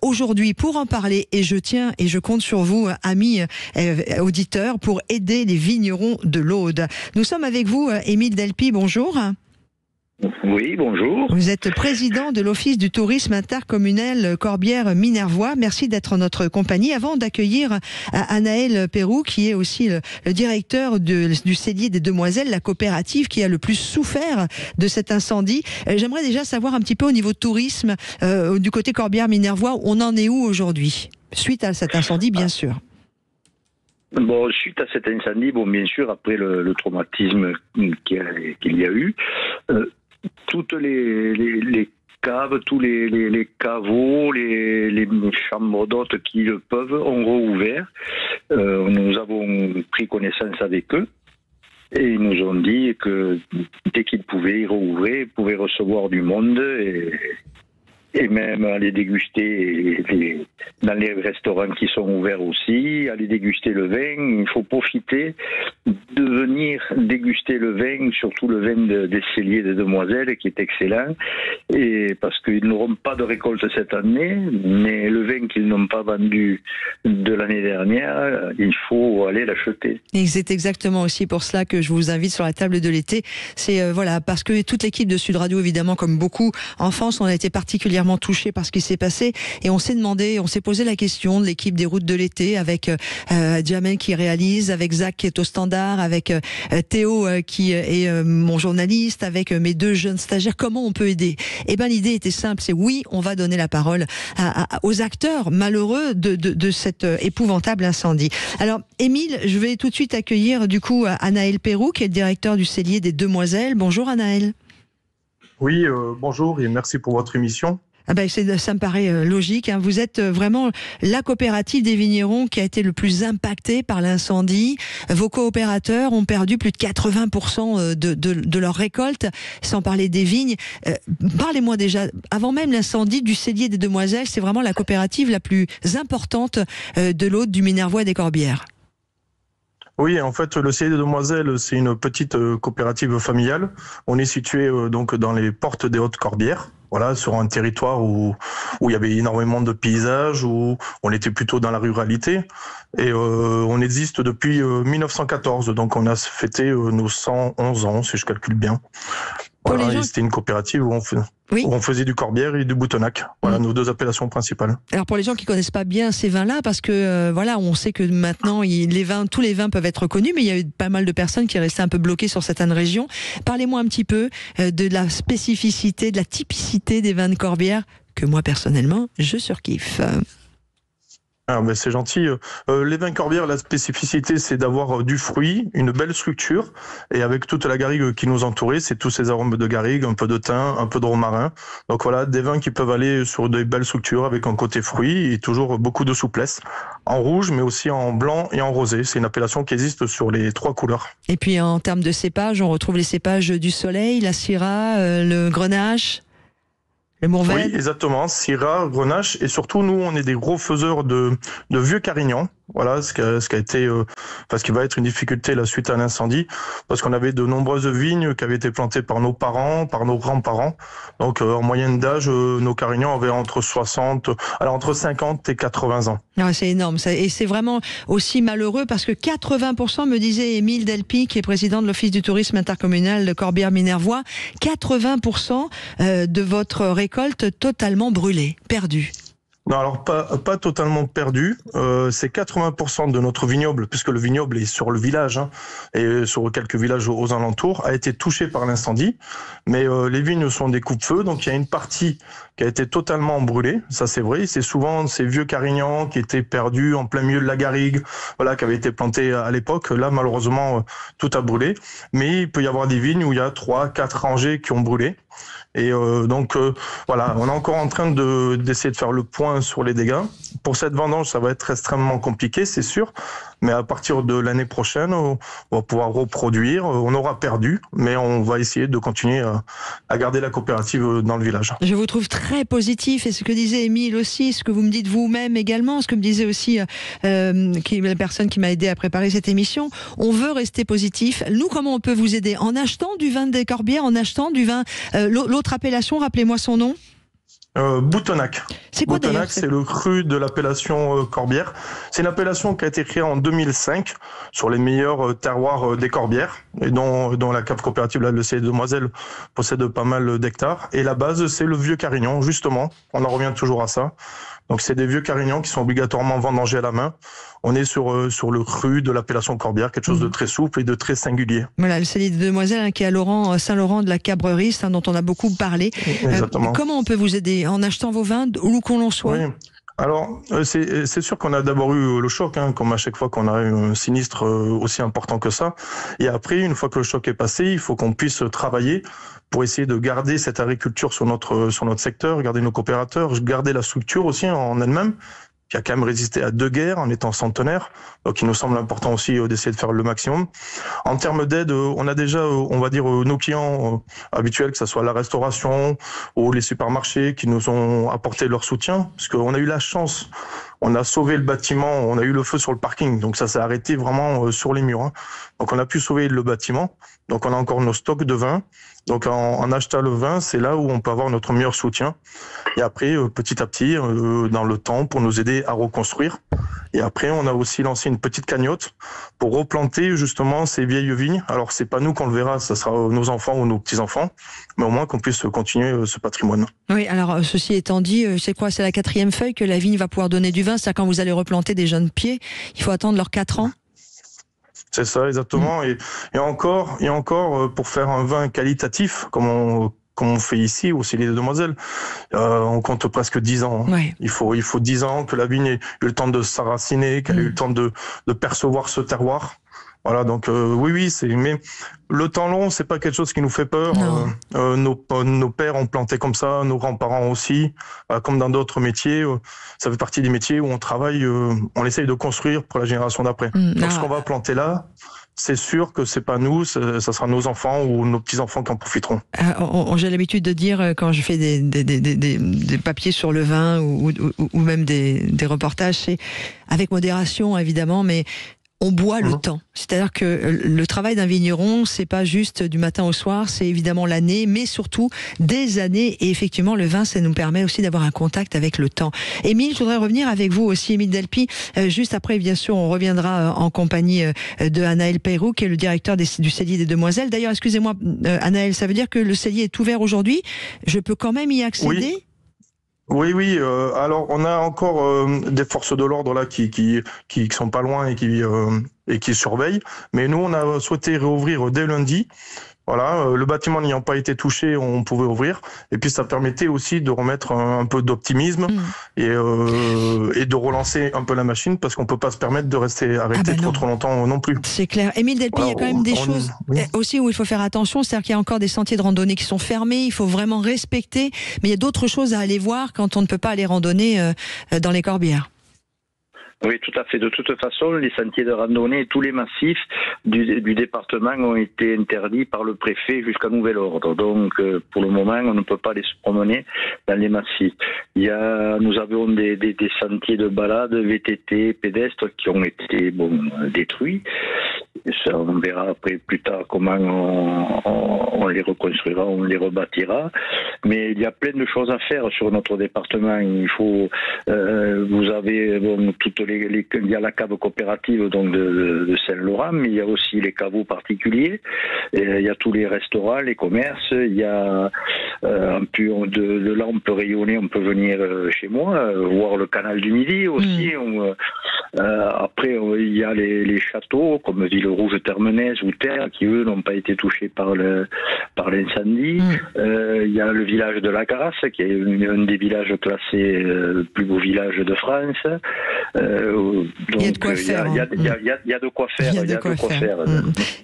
aujourd'hui pour en parler. Et je tiens et je compte sur vous, amis auditeurs, pour aider les vignerons de l'Aude. Nous sommes avec vous, Émile Delpy, bonjour. Oui, bonjour. Vous êtes président de l'Office du tourisme intercommunal Corbière-Minervois. Merci d'être en notre compagnie. Avant d'accueillir Anaël Pérou, qui est aussi le directeur du Cellier des Demoiselles, la coopérative qui a le plus souffert de cet incendie, j'aimerais déjà savoir un petit peu au niveau tourisme, du côté Corbière-Minervois, on en est où aujourd'hui, suite à cet incendie, bien sûr. Bon, suite à cet incendie, bon, bien sûr, après le traumatisme qu'il y a eu, toutes les caves, tous les caveaux, les chambres d'hôtes qui le peuvent ont rouvert. Nous avons pris connaissance avec eux et ils nous ont dit que dès qu'ils pouvaient, ils rouvraient, ils pouvaient recevoir du monde et même aller déguster dans les restaurants qui sont ouverts aussi, aller déguster le vin. Il faut profiter de venir déguster le vin, surtout le vin des celliers des Demoiselles, qui est excellent, et parce qu'ils n'auront pas de récolte cette année, mais le vin qu'ils n'ont pas vendu de l'année dernière, il faut aller l'acheter. Et c'est exactement aussi pour cela que je vous invite sur la table de l'été. C'est voilà, parce que toute l'équipe de Sud Radio, évidemment, comme beaucoup en France, on a été particulièrement touchés par ce qui s'est passé, et on s'est posé la question de l'équipe des routes de l'été, avec Jamel qui réalise, avec Zach qui est au standard, avec Théo qui est mon journaliste, avec mes 2 jeunes stagiaires. Comment on peut aider? Eh ben, l'idée était simple, c'est oui, on va donner la parole aux acteurs malheureux de cet épouvantable incendie. Alors, Émile, je vais tout de suite accueillir du coup Anaël Pérou, qui est le directeur du cellier des Demoiselles. Bonjour Anaël. Oui, bonjour et merci pour votre émission. Ah ben ça me paraît logique. Hein. Vous êtes vraiment la coopérative des vignerons qui a été le plus impactée par l'incendie. Vos coopérateurs ont perdu plus de 80% de leur récolte, sans parler des vignes. Parlez-moi déjà, avant même l'incendie, du cellier des Demoiselles. C'est vraiment la coopérative la plus importante de l'Aude, du Minervois et des Corbières. Oui, en fait, le cellier des Demoiselles, c'est une petite coopérative familiale. On est situé donc dans les portes des Hautes-Corbières. Voilà, sur un territoire où il y avait énormément de paysages, où on était plutôt dans la ruralité. Et on existe depuis 1914, donc on a fêté nos 111 ans, si je calcule bien. Voilà, c'était une coopérative où on faisait du Corbière et du Boutonnac. Voilà nos 2 appellations principales. Alors pour les gens qui connaissent pas bien ces vins-là, parce que voilà, on sait que maintenant tous les vins peuvent être connus, mais il y a eu pas mal de personnes qui restaient un peu bloquées sur certaines régions. Parlez-moi un petit peu de la spécificité, de la typicité des vins de Corbière, que moi personnellement, je surkiffe. Ah ben c'est gentil. Les vins Corbière, la spécificité, c'est d'avoir du fruit, une belle structure, et avec toute la garrigue qui nous entourait, c'est tous ces arômes de garrigue, un peu de thym, un peu de romarin. Donc voilà, des vins qui peuvent aller sur de belles structures avec un côté fruit et toujours beaucoup de souplesse. En rouge, mais aussi en blanc et en rosé. C'est une appellation qui existe sur les 3 couleurs. Et puis en termes de cépages, on retrouve les cépages du Soleil, la Syrah, le Grenache. Oui, exactement. Syrah, Grenache, et surtout nous, on est des gros faiseurs de vieux Carignan. Voilà, ce qui a été, parce qu'il va être une difficulté la suite à l'incendie, parce qu'on avait de nombreuses vignes qui avaient été plantées par nos parents, par nos grands-parents. Donc, en moyenne d'âge, nos Carignans avaient entre 50 et 80 ans. Ah, c'est énorme, et c'est vraiment aussi malheureux parce que 80%, me disait Émile Delpy, qui est président de l'Office du tourisme intercommunal de Corbière-Minervois, 80% de votre récolte totalement brûlée, perdue. Non, alors pas totalement perdu. C'est 80% de notre vignoble, puisque le vignoble est sur le village et sur quelques villages aux alentours, a été touché par l'incendie. Mais les vignes sont des coupe-feu, donc il y a une partie qui a été totalement brûlée. Ça, c'est vrai. C'est souvent ces vieux Carignans qui étaient perdus en plein milieu de la garrigue, voilà, qui avaient été plantés à l'époque. Là, malheureusement, tout a brûlé. Mais il peut y avoir des vignes où il y a 3-4 rangées qui ont brûlé. Et donc voilà, on est encore en train d'essayer de faire le point sur les dégâts. Pour cette vendange, ça va être extrêmement compliqué, c'est sûr. Mais à partir de l'année prochaine, on va pouvoir reproduire. On aura perdu, mais on va essayer de continuer à garder la coopérative dans le village. Je vous trouve très positif, et ce que disait Émile aussi, ce que vous me dites vous-même également, ce que me disait aussi la personne qui m'a aidé à préparer cette émission. On veut rester positif. Nous, comment on peut vous aider? En achetant du vin des Corbières, en achetant du vin... L'autre appellation, rappelez-moi son nom. Boutonnac. C'est quoi Boutonnac, c'est le cru de l'appellation Corbière. C'est une appellation qui a été créée en 2005 sur les meilleurs terroirs des Corbières et dont la cave coopérative, là, le cellier des Demoiselles, possède pas mal d'hectares. Et la base, c'est le vieux Carignan, justement. On en revient toujours à ça. Donc c'est des vieux Carignans qui sont obligatoirement vendangés à la main. On est sur le cru de l'appellation Corbière, quelque chose de très souple et de très singulier. Voilà, le cellier des Demoiselles qui est à Saint-Laurent de la Cabrerie, dont on a beaucoup parlé. Exactement. Comment on peut vous aider? En achetant vos vins, où qu'on l'on soit? Oui. Alors, c'est sûr qu'on a d'abord eu le choc, comme à chaque fois qu'on a eu un sinistre aussi important que ça. Et après, une fois que le choc est passé, il faut qu'on puisse travailler pour essayer de garder cette agriculture sur notre secteur, garder nos coopérateurs, garder la structure aussi en elle-même, qui a quand même résisté à 2 guerres en étant centenaire. Donc il nous semble important aussi d'essayer de faire le maximum. En termes d'aide, on a déjà, on va dire, nos clients habituels, que ce soit la restauration ou les supermarchés, qui nous ont apporté leur soutien, parce qu'on a eu la chance. On a sauvé le bâtiment, on a eu le feu sur le parking, donc ça s'est arrêté vraiment sur les murs. Donc on a pu sauver le bâtiment, donc on a encore nos stocks de vin. Donc en achetant le vin, c'est là où on peut avoir notre meilleur soutien. Et après, petit à petit, dans le temps, pour nous aider à reconstruire. Et après, on a aussi lancé une petite cagnotte pour replanter justement ces vieilles vignes. Alors c'est pas nous qu'on le verra, ça sera nos enfants ou nos petits-enfants, mais au moins qu'on puisse continuer ce patrimoine. Oui, alors ceci étant dit, c'est quoi? C'est la 4e feuille que la vigne va pouvoir donner du vin. C'est-à-dire quand vous allez replanter des jeunes pieds, il faut attendre leurs 4 ans. C'est ça, exactement. Et encore, pour faire un vin qualitatif, comme on fait ici au Cellier des Demoiselles, on compte presque 10 ans. Ouais. Il faut 10 ans que la vigne ait eu le temps de s'enraciner, qu'elle ait eu le temps de percevoir ce terroir. Voilà, donc oui, mais le temps long, c'est pas quelque chose qui nous fait peur. Nos pères ont planté comme ça, nos grands-parents aussi, comme dans d'autres métiers. Ça fait partie des métiers où on travaille, on essaye de construire pour la génération d'après. Donc ce qu'on va planter là, c'est sûr que c'est pas nous, ça sera nos enfants ou nos petits-enfants qui en profiteront. J'ai l'habitude de dire, quand je fais des papiers sur le vin ou même des reportages, c'est avec modération évidemment, mais on boit le temps. C'est-à-dire que le travail d'un vigneron, c'est pas juste du matin au soir, c'est évidemment l'année, mais surtout des années. Et effectivement, le vin, ça nous permet aussi d'avoir un contact avec le temps. Émile, je voudrais revenir avec vous aussi, Émile Delpy. Juste après, bien sûr, on reviendra en compagnie de Anaël Peyrou, qui est le directeur du Cellier des Demoiselles. D'ailleurs, excusez-moi, Anaël, ça veut dire que le cellier est ouvert aujourd'hui? Je peux quand même y accéder? Oui. Alors, on a encore des forces de l'ordre là qui sont pas loin et qui surveillent. Mais nous, on a souhaité réouvrir dès lundi. Voilà, le bâtiment n'ayant pas été touché, on pouvait ouvrir. Et puis, ça permettait aussi de remettre un peu d'optimisme et de relancer un peu la machine, parce qu'on peut pas se permettre de rester arrêté trop longtemps non plus. C'est clair. Émile Delpy, il y a quand même des choses aussi où il faut faire attention. C'est-à-dire qu'il y a encore des sentiers de randonnée qui sont fermés. Il faut vraiment respecter. Mais il y a d'autres choses à aller voir quand on ne peut pas aller randonner dans les Corbières. Oui, tout à fait. De toute façon, les sentiers de randonnée et tous les massifs du département ont été interdits par le préfet jusqu'à nouvel ordre. Donc, pour le moment, on ne peut pas aller se promener dans les massifs. Nous avons des sentiers de balade, VTT, pédestres qui ont été détruits. Ça, on verra après plus tard comment on les reconstruira, on les rebâtira. Mais il y a plein de choses à faire sur notre département. Il faut, vous avez toutes il y a la cave coopérative donc de Saint-Laurent, mais il y a aussi les caveaux particuliers. Et il y a tous les restaurants, les commerces. Il y a de là on peut rayonner, on peut venir chez moi, voir le canal du Midi aussi. Après, il y a les châteaux comme Ville-Rouge, Termenès ou Terre qui eux n'ont pas été touchés par l'incendie. Il y a le village de la Grasse qui est un des villages classés plus beau village de France. Il y a de quoi faire. Il y a de quoi faire.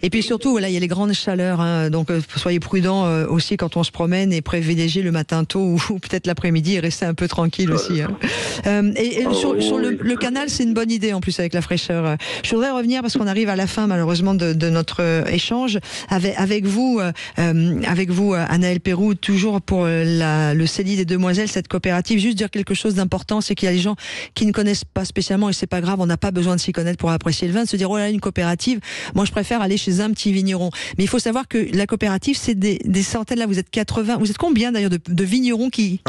Et puis surtout, voilà, il y a les grandes chaleurs. Donc soyez prudents aussi quand on se promène et privilégiez le matin tôt ou peut-être l'après-midi et restez un peu tranquille aussi. Sur le canal, c'est une bonne idée en plus avec la fraîcheur. Je voudrais revenir parce qu'on arrive à la fin malheureusement de notre échange avec vous, Anaël Peyrou, toujours pour le Cellier des Demoiselles, cette coopérative. Juste dire quelque chose d'important, c'est qu'il y a des gens qui ne connaissent pas spécialement, et c'est pas grave, on n'a pas besoin de s'y connaître pour apprécier le vin, de se dire oh là, une coopérative, moi je préfère aller chez un petit vigneron. Mais il faut savoir que la coopérative, c'est des centaines, là vous êtes 80, vous êtes combien d'ailleurs de vignerons qui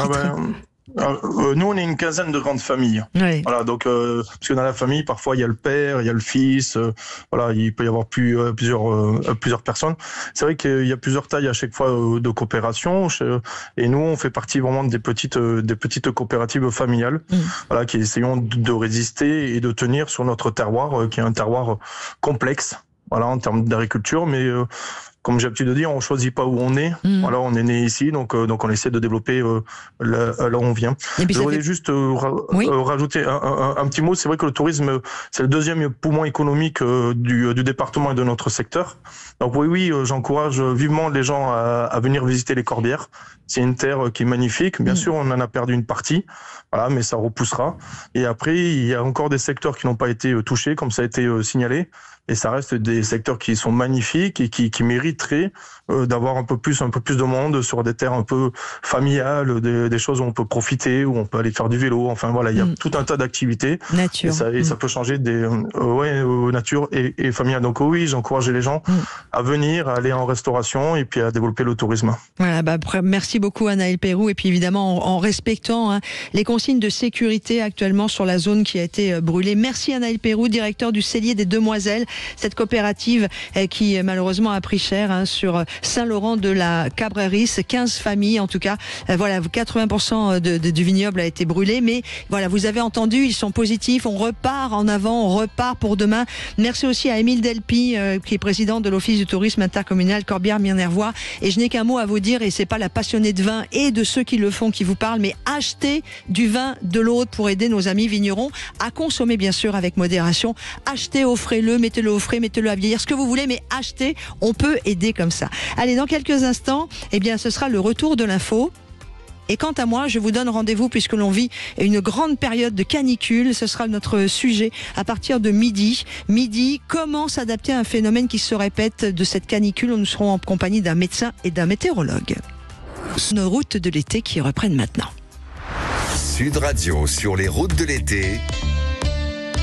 nous, on est une quinzaine de grandes familles. Oui. Voilà, donc parce que dans la famille, parfois il y a le père, il y a le fils. Voilà, il peut y avoir plusieurs personnes. C'est vrai qu'il y a plusieurs tailles à chaque fois de coopération. Et nous, on fait partie vraiment des petites coopératives familiales. Voilà, qui essayons de résister et de tenir sur notre terroir, qui est un terroir complexe. Voilà, en termes d'agriculture, mais comme j'ai l'habitude de dire, on choisit pas où on est. Voilà, on est né ici, donc on essaie de développer là où on vient. Je voulais juste rajouter un petit mot. C'est vrai que le tourisme, c'est le deuxième poumon économique du département et de notre secteur. Donc oui, j'encourage vivement les gens à venir visiter les Corbières. C'est une terre qui est magnifique. Bien sûr, on en a perdu une partie, voilà, mais ça repoussera. Et après, il y a encore des secteurs qui n'ont pas été touchés, comme ça a été signalé. Et ça reste des secteurs qui sont magnifiques et qui mériteraient d'avoir un peu plus de monde sur des terres un peu familiales, des choses où on peut profiter, où on peut aller faire du vélo. Enfin voilà, il y a tout un tas d'activités. Nature. Et ça peut changer nature et familiale. Donc oui, j'encourage les gens à venir, à aller en restauration et puis à développer le tourisme. Voilà, merci beaucoup Anaël Pérou. Et puis évidemment en respectant les consignes de sécurité actuellement sur la zone qui a été brûlée. Merci Anaël Pérou, directeur du Cellier des Demoiselles, cette coopérative qui malheureusement a pris cher sur Saint-Laurent de la Cabrerice, 15 familles en tout cas. Voilà, 80% du vignoble a été brûlé, mais voilà, vous avez entendu, ils sont positifs, on repart en avant, on repart pour demain. Merci aussi à Émile Delpy, qui est président de l'Office du tourisme intercommunal Corbières-Minervois. Et je n'ai qu'un mot à vous dire, et c'est pas la passionnée de vin et de ceux qui le font qui vous parlent, mais achetez du vin de l'Aude pour aider nos amis vignerons à consommer bien sûr avec modération. Achetez, offrez-le, mettez-le au frais, mettez-le à vieillir, ce que vous voulez, mais achetez, on peut aider comme ça. Allez, dans quelques instants, ce sera le retour de l'info. Et quant à moi, je vous donne rendez-vous puisque l'on vit une grande période de canicule. Ce sera notre sujet à partir de midi. Midi, comment s'adapter à un phénomène qui se répète de cette canicule. Nous serons en compagnie d'un médecin et d'un météorologue. Nos routes de l'été qui reprennent maintenant. Sud Radio sur les routes de l'été.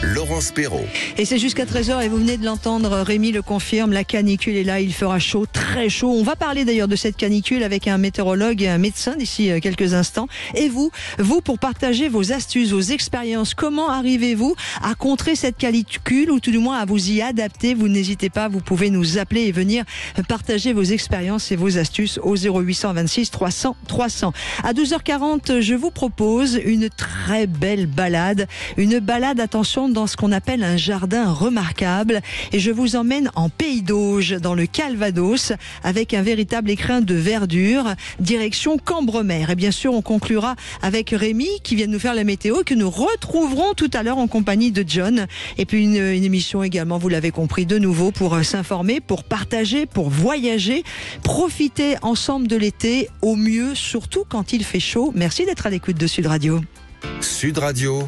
Laurence Perrault. Et c'est jusqu'à 13h et vous venez de l'entendre, Rémi le confirme, la canicule est là, il fera chaud, très chaud. On va parler d'ailleurs de cette canicule avec un météorologue et un médecin d'ici quelques instants. Et vous, pour partager vos astuces, vos expériences, comment arrivez-vous à contrer cette canicule ou tout du moins à vous y adapter? Vous n'hésitez pas, vous pouvez nous appeler et venir partager vos expériences et vos astuces au 0826 300 300. À 12h40, je vous propose une très belle balade. Une balade, attention, dans ce qu'on appelle un jardin remarquable, et je vous emmène en Pays d'Auge, dans le Calvados, avec un véritable écrin de verdure, direction Cambremer. Et bien sûr, on conclura avec Rémi qui vient de nous faire la météo, que nous retrouverons tout à l'heure en compagnie de John. Et puis une émission également, vous l'avez compris, de nouveau pour s'informer, pour partager, pour voyager, profiter ensemble de l'été au mieux, surtout quand il fait chaud. Merci d'être à l'écoute de Sud Radio. Sud Radio.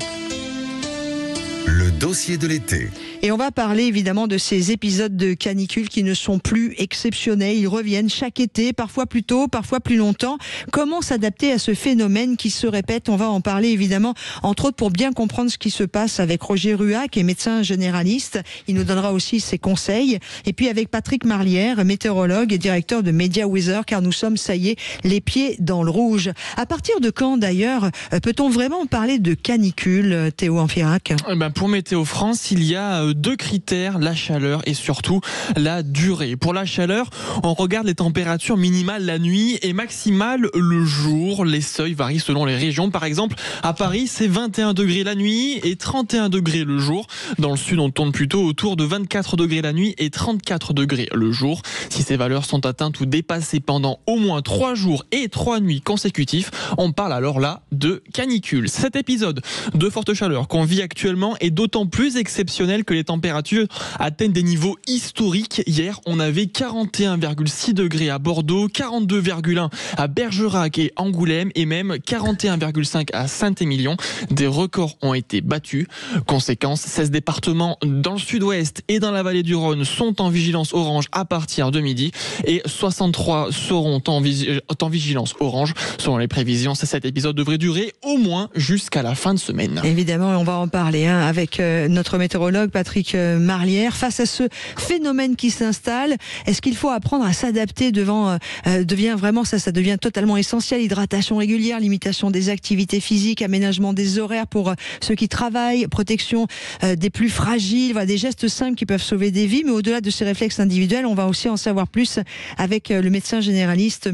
Le dossier de l'été. Et on va parler évidemment de ces épisodes de canicule qui ne sont plus exceptionnels. Ils reviennent chaque été, parfois plus tôt, parfois plus longtemps. Comment s'adapter à ce phénomène qui se répète? On va en parler évidemment, entre autres pour bien comprendre ce qui se passe avec Roger Rua, qui est médecin généraliste. Il nous donnera aussi ses conseils. Et puis avec Patrick Marlière, météorologue et directeur de Media Weather, car nous sommes, ça y est, les pieds dans le rouge. À partir de quand d'ailleurs peut-on vraiment parler de canicule, Théo Amphiarac? Pour Météo France, il y a deux critères, la chaleur et surtout la durée. Pour la chaleur, on regarde les températures minimales la nuit et maximales le jour. Les seuils varient selon les régions. Par exemple, à Paris, c'est 21 degrés la nuit et 31 degrés le jour. Dans le sud, on tourne plutôt autour de 24 degrés la nuit et 34 degrés le jour. Si ces valeurs sont atteintes ou dépassées pendant au moins 3 jours et 3 nuits consécutifs, on parle alors là de canicule. Cet épisode de forte chaleur qu'on vit actuellement est d'autant plus exceptionnel que les températures atteignent des niveaux historiques. Hier, on avait 41,6 degrés à Bordeaux, 42,1 à Bergerac et Angoulême et même 41,5 à Saint-Émilion. Des records ont été battus. Conséquence, 16 départements dans le sud-ouest et dans la vallée du Rhône sont en vigilance orange à partir de midi et 63 seront en vigilance orange. Selon les prévisions, cet épisode devrait durer au moins jusqu'à la fin de semaine. Évidemment, on va en parler avec notre météorologue Patrick Marlière. Face à ce phénomène qui s'installe, est-ce qu'il faut apprendre à s'adapter devient vraiment ça devient totalement essentiel. Hydratation régulière, limitation des activités physiques, aménagement des horaires pour ceux qui travaillent, protection des plus fragiles, voilà, des gestes simples qui peuvent sauver des vies. Mais au-delà de ces réflexes individuels, on va aussi en savoir plus avec le médecin généraliste,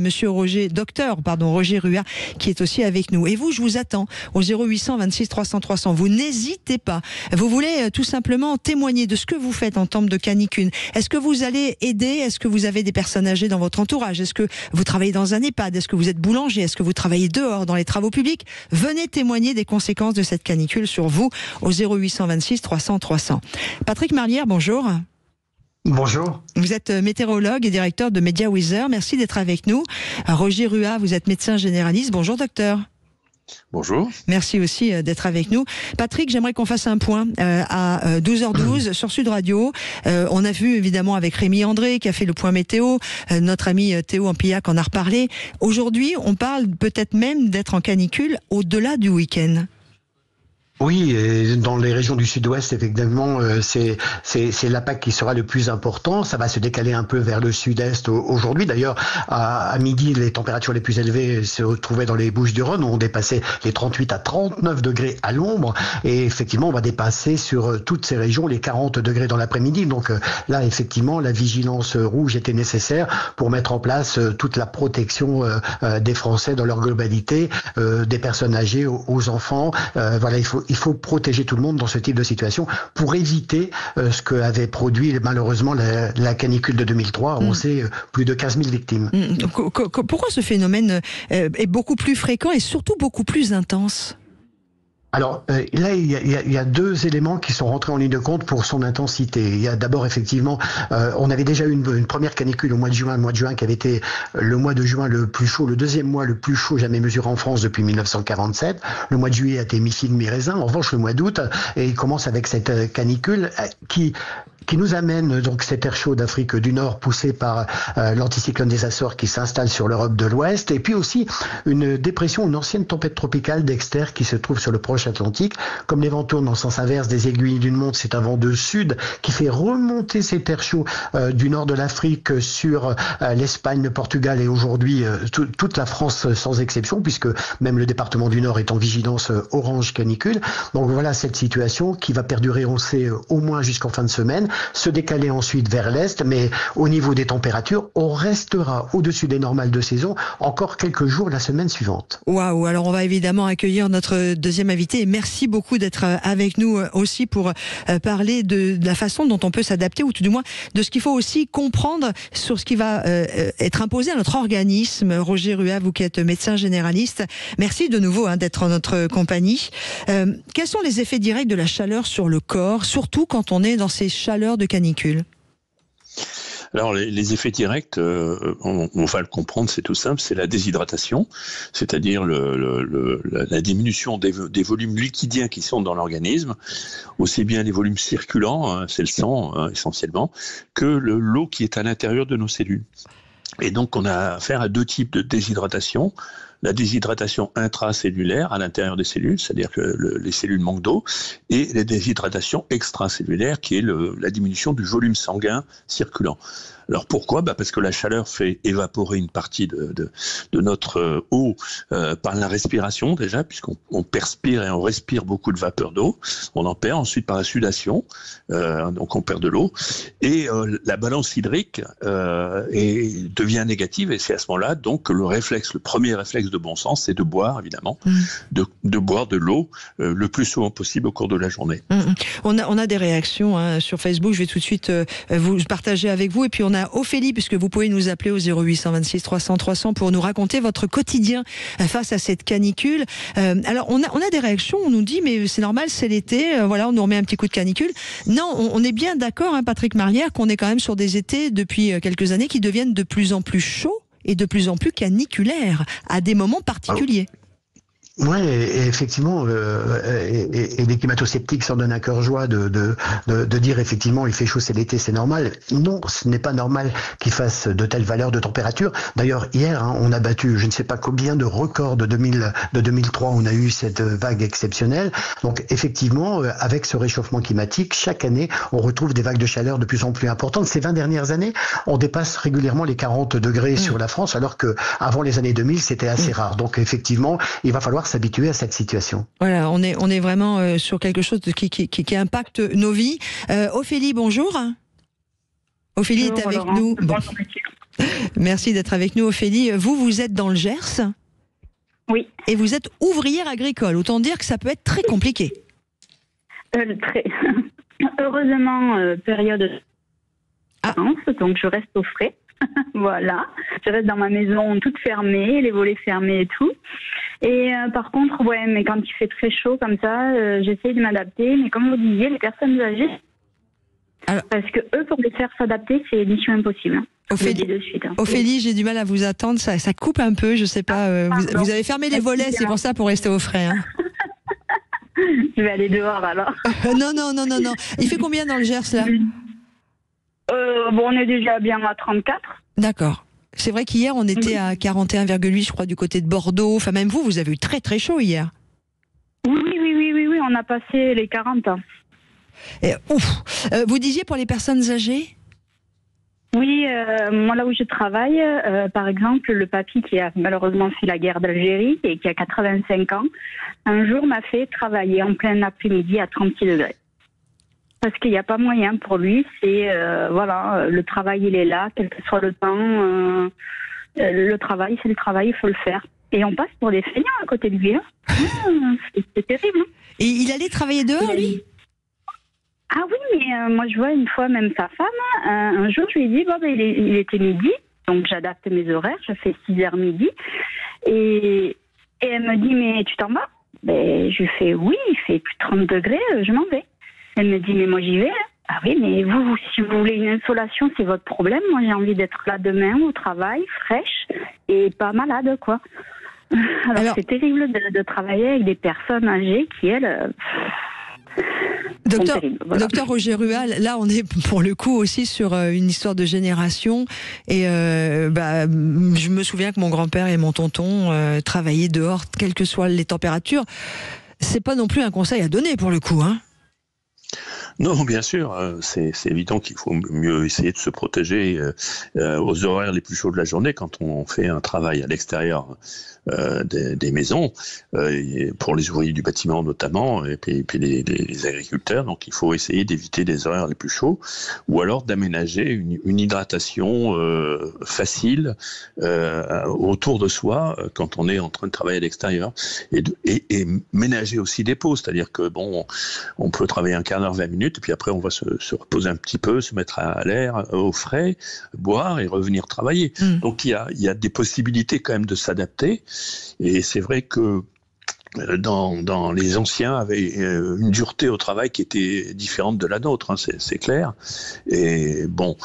docteur Roger Rua, qui est aussi avec nous. Et vous, je vous attends au 0826 300 300. Vous n'hésitez pas. Vous voulez tout simplement témoigner de ce que vous faites en temps de canicule. Est-ce que vous allez aider? Est-ce que vous avez des personnes âgées dans votre entourage? Est-ce que vous travaillez dans un EHPAD? Est-ce que vous êtes boulanger? Est-ce que vous travaillez dehors dans les travaux publics? Venez témoigner des conséquences de cette canicule sur vous au 0826 300 300. Patrick Marlière, bonjour. Bonjour. Vous êtes météorologue et directeur de Media Weather. Merci d'être avec nous. Roger Ruat, vous êtes médecin généraliste. Bonjour docteur. Bonjour. Merci aussi d'être avec nous. Patrick, j'aimerais qu'on fasse un point à 12h12 sur Sud Radio. On a vu évidemment avec Rémi André qui a fait le point météo. Notre ami Théo Ampillac en a reparlé. Aujourd'hui, on parle peut-être même d'être en canicule au-delà du week-end. Oui, et dans les régions du sud-ouest, effectivement, c'est l'impact qui sera le plus important. Ça va se décaler un peu vers le sud-est aujourd'hui. D'ailleurs, à midi, les températures les plus élevées se retrouvaient dans les Bouches-du-Rhône, où on dépassait les 38 à 39 degrés à l'ombre. Et effectivement, on va dépasser sur toutes ces régions les 40 degrés dans l'après-midi. Donc là, effectivement, la vigilance rouge était nécessaire pour mettre en place toute la protection des Français dans leur globalité, des personnes âgées aux enfants. Voilà, il faut protéger tout le monde dans ce type de situation pour éviter ce que avait produit malheureusement la canicule de 2003. On sait plus de 15 000 victimes. Pourquoi ce phénomène est beaucoup plus fréquent et surtout beaucoup plus intense ? Alors là, il y a deux éléments qui sont rentrés en ligne de compte pour son intensité. Il y a d'abord effectivement, on avait déjà eu une première canicule au mois de juin qui avait été le mois de juin le plus chaud, le deuxième mois le plus chaud jamais mesuré en France depuis 1947. Le mois de juillet a été mi-figue, mi-raisin. En revanche, le mois d'août, et il commence avec cette canicule qui nous amène donc cet air chaud d'Afrique du Nord poussé par l'anticyclone des Açores qui s'installe sur l'Europe de l'Ouest, et puis aussi une dépression, une ancienne tempête tropicale Dexter qui se trouve sur le proche Atlantique. Comme les vents tournent en sens inverse des aiguilles d'une montre, c'est un vent de sud qui fait remonter cet air chaud du nord de l'Afrique sur l'Espagne, le Portugal et aujourd'hui toute la France sans exception, puisque même le département du Nord est en vigilance orange canicule. Donc voilà cette situation qui va perdurer, on sait, au moins jusqu'en fin de semaine, se décaler ensuite vers l'Est, mais au niveau des températures, on restera au-dessus des normales de saison encore quelques jours la semaine suivante. Waouh, alors on va évidemment accueillir notre deuxième invité et merci beaucoup d'être avec nous aussi pour parler de la façon dont on peut s'adapter, ou tout du moins de ce qu'il faut aussi comprendre sur ce qui va être imposé à notre organisme. Roger Ruat, vous qui êtes médecin généraliste, merci de nouveau d'être en notre compagnie. Quels sont les effets directs de la chaleur sur le corps, surtout quand on est dans ces chaleurs de canicule? Alors les effets directs, on va le comprendre, c'est tout simple, c'est la déshydratation, c'est-à-dire la diminution des volumes liquidiens qui sont dans l'organisme, aussi bien les volumes circulants, c'est le sang essentiellement, que l'eau qui est à l'intérieur de nos cellules. Et donc on a affaire à deux types de déshydratation. La déshydratation intracellulaire à l'intérieur des cellules, c'est-à-dire que les cellules manquent d'eau, et la déshydratation extracellulaire qui est la diminution du volume sanguin circulant. Alors pourquoi ? Parce que la chaleur fait évaporer une partie de notre eau par la respiration déjà, puisqu'on perspire et on respire beaucoup de vapeur d'eau. On en perd ensuite par la sudation, donc on perd de l'eau. Et la balance hydrique devient négative, et c'est à ce moment-là donc que le premier réflexe de bon sens, c'est de boire évidemment, de boire de l'eau le plus souvent possible au cours de la journée. On a des réactions sur Facebook, je vais tout de suite vous partager avec vous, et puis on a Ophélie, puisque vous pouvez nous appeler au 0826 300 300 pour nous raconter votre quotidien face à cette canicule. Alors on a des réactions, on nous dit mais c'est normal, c'est l'été, voilà, on nous remet un petit coup de canicule. Non, on est bien d'accord, Patrick Marlière, qu'on est quand même sur des étés depuis quelques années qui deviennent de plus en plus chauds et de plus en plus caniculaires à des moments particuliers. Oui, et effectivement, et les climato-sceptiques s'en donnent à cœur joie de dire effectivement il fait chaud, c'est l'été, c'est normal. Non, ce n'est pas normal qu'il fasse de telles valeurs de température. D'ailleurs, hier, on a battu je ne sais pas combien de records de 2003, on a eu cette vague exceptionnelle. Donc effectivement, avec ce réchauffement climatique, chaque année, on retrouve des vagues de chaleur de plus en plus importantes. Ces 20 dernières années, on dépasse régulièrement les 40 degrés sur la France, alors que avant les années 2000, c'était assez rare. Donc effectivement, il va falloir s'habituer à cette situation. Voilà, on est vraiment sur quelque chose qui impacte nos vies. Ophélie, bonjour. Ophélie est avec nous. Bon. Merci d'être avec nous, Ophélie. Vous êtes dans le Gers ? Oui. Et vous êtes ouvrière agricole. Autant dire que ça peut être très compliqué. Très. Heureusement, période de vacances, donc je reste au frais. Voilà, je reste dans ma maison toute fermée, les volets fermés et tout. Et par contre, ouais, mais quand il fait très chaud comme ça, j'essaie de m'adapter. Mais comme vous disiez, les personnes âgées, parce que eux, pour les faire s'adapter, c'est mission impossible. Ophélie, j'ai du mal à vous attendre, ça coupe un peu, je sais pas. Vous avez fermé les volets, c'est pour ça, pour rester au frais. Hein. Je vais aller dehors alors. Non. Il fait combien dans le Gers là? On est déjà bien à 34. D'accord. C'est vrai qu'hier, on était à 41,8, je crois, du côté de Bordeaux. Enfin, même vous avez eu très très chaud hier. Oui, on a passé les 40 ans. Vous disiez pour les personnes âgées? Oui, moi là où je travaille, par exemple, le papy qui a malheureusement fait la guerre d'Algérie et qui a 85 ans, un jour m'a fait travailler en plein après-midi à 36 degrés. Parce qu'il n'y a pas moyen pour lui, c'est le travail il est là, quel que soit le temps, le travail c'est le travail, il faut le faire. Et on passe pour des feignants à côté de lui. Hein. C'est terrible. Hein. Et il allait travailler dehors, lui? Ah oui, mais moi je vois une fois même sa femme, un jour je lui ai dit, il était midi, donc j'adapte mes horaires, je fais 6h midi, et elle me dit, mais tu t'en vas? Je lui fais, oui, il fait plus de 30 degrés, je m'en vais. Elle me dit, mais moi j'y vais. Ah oui, mais vous, si vous voulez une insolation, c'est votre problème. Moi j'ai envie d'être là demain au travail, fraîche, et pas malade, quoi. Alors c'est terrible de travailler avec des personnes âgées qui, elles... Docteur Roger Rual, là on est pour le coup aussi sur une histoire de génération et je me souviens que mon grand-père et mon tonton travaillaient dehors, quelles que soient les températures. C'est pas non plus un conseil à donner pour le coup, hein. Non, bien sûr, c'est évident qu'il faut mieux essayer de se protéger aux horaires les plus chauds de la journée quand on fait un travail à l'extérieur des maisons, pour les ouvriers du bâtiment notamment, et puis les agriculteurs. Donc il faut essayer d'éviter les horaires les plus chauds, ou alors d'aménager une hydratation facile autour de soi quand on est en train de travailler à l'extérieur, et ménager aussi des pauses, c'est-à-dire que on peut travailler un quart d'heure, 20 minutes, et puis après on va se reposer un petit peu, se mettre à l'air, au frais, boire et revenir travailler. Donc il y a des possibilités quand même de s'adapter, et c'est vrai que dans les anciens avaient une dureté au travail qui était différente de la nôtre, hein, c'est clair. Et bon,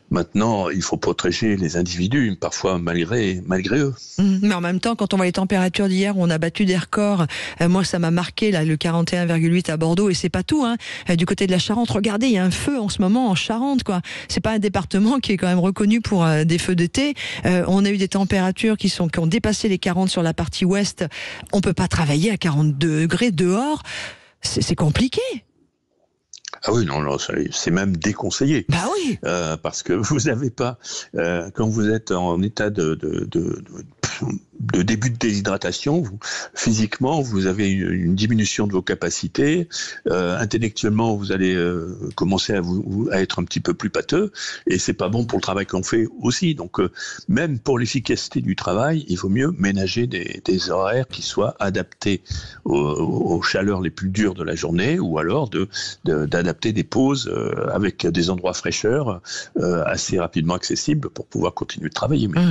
maintenant, il faut protéger les individus, parfois malgré eux. Mais en même temps, quand on voit les températures d'hier, on a battu des records. Moi, ça m'a marqué, là, le 41,8 à Bordeaux, et c'est pas tout, hein. Du côté de la Charente, regardez, il y a un feu en ce moment en Charente, quoi. C'est pas un département qui est quand même reconnu pour des feux d'été. On a eu des températures qui ont dépassé les 40 sur la partie ouest. On peut pas travailler à 42 degrés dehors. C'est compliqué. Ah oui, non, c'est même déconseillé. Bah oui. Parce que vous n'avez pas, quand vous êtes en état de début de déshydratation, physiquement, vous avez une diminution de vos capacités. Intellectuellement, vous allez commencer à être un petit peu plus pâteux, et c'est pas bon pour le travail qu'on fait aussi. Donc, même pour l'efficacité du travail, il vaut mieux ménager des horaires qui soient adaptés aux chaleurs les plus dures de la journée, ou alors d'adapter des pauses avec des endroits fraîcheurs assez rapidement accessibles pour pouvoir continuer de travailler. Mais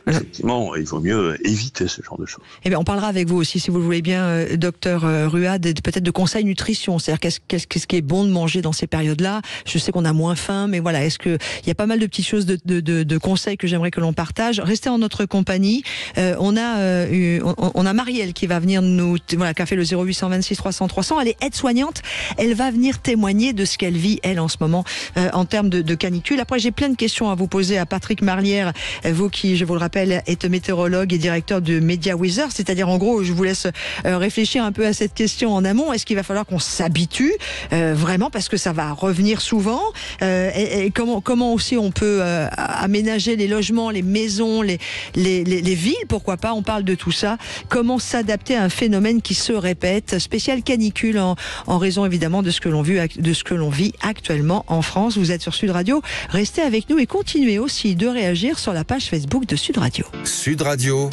effectivement, il vaut mieux éviter ce genre de choses. Eh bien, on parlera avec vous aussi, si vous le voulez bien, docteur Ruad, peut-être de conseils nutrition. C'est-à-dire qu'est-ce qui est bon de manger dans ces périodes-là. Je sais qu'on a moins faim, mais voilà, est-ce que il y a pas mal de petites choses de conseils que j'aimerais que l'on partage. Restez en notre compagnie. On a Marielle qui va venir qui a fait le 0826 300 300. Elle est aide-soignante. Elle va venir témoigner de ce qu'elle vit, elle, en ce moment, en termes de canicule. Après, j'ai plein de questions à vous poser à Patrick Marlière, vous qui, je vous le rappelle, est météorologue et directeur de Media Weather, c'est-à-dire en gros, je vous laisse réfléchir un peu à cette question en amont. Est-ce qu'il va falloir qu'on s'habitue vraiment, parce que ça va revenir souvent, et comment aussi on peut aménager les logements, les maisons, les villes, pourquoi pas, on parle de tout ça. Comment s'adapter à un phénomène qui se répète, spécial canicule en raison évidemment de ce que l'on vit actuellement en France. Vous êtes sur Sud Radio, restez avec nous et continuez aussi de réagir sur la page Facebook de Sud Radio. Sud Radio,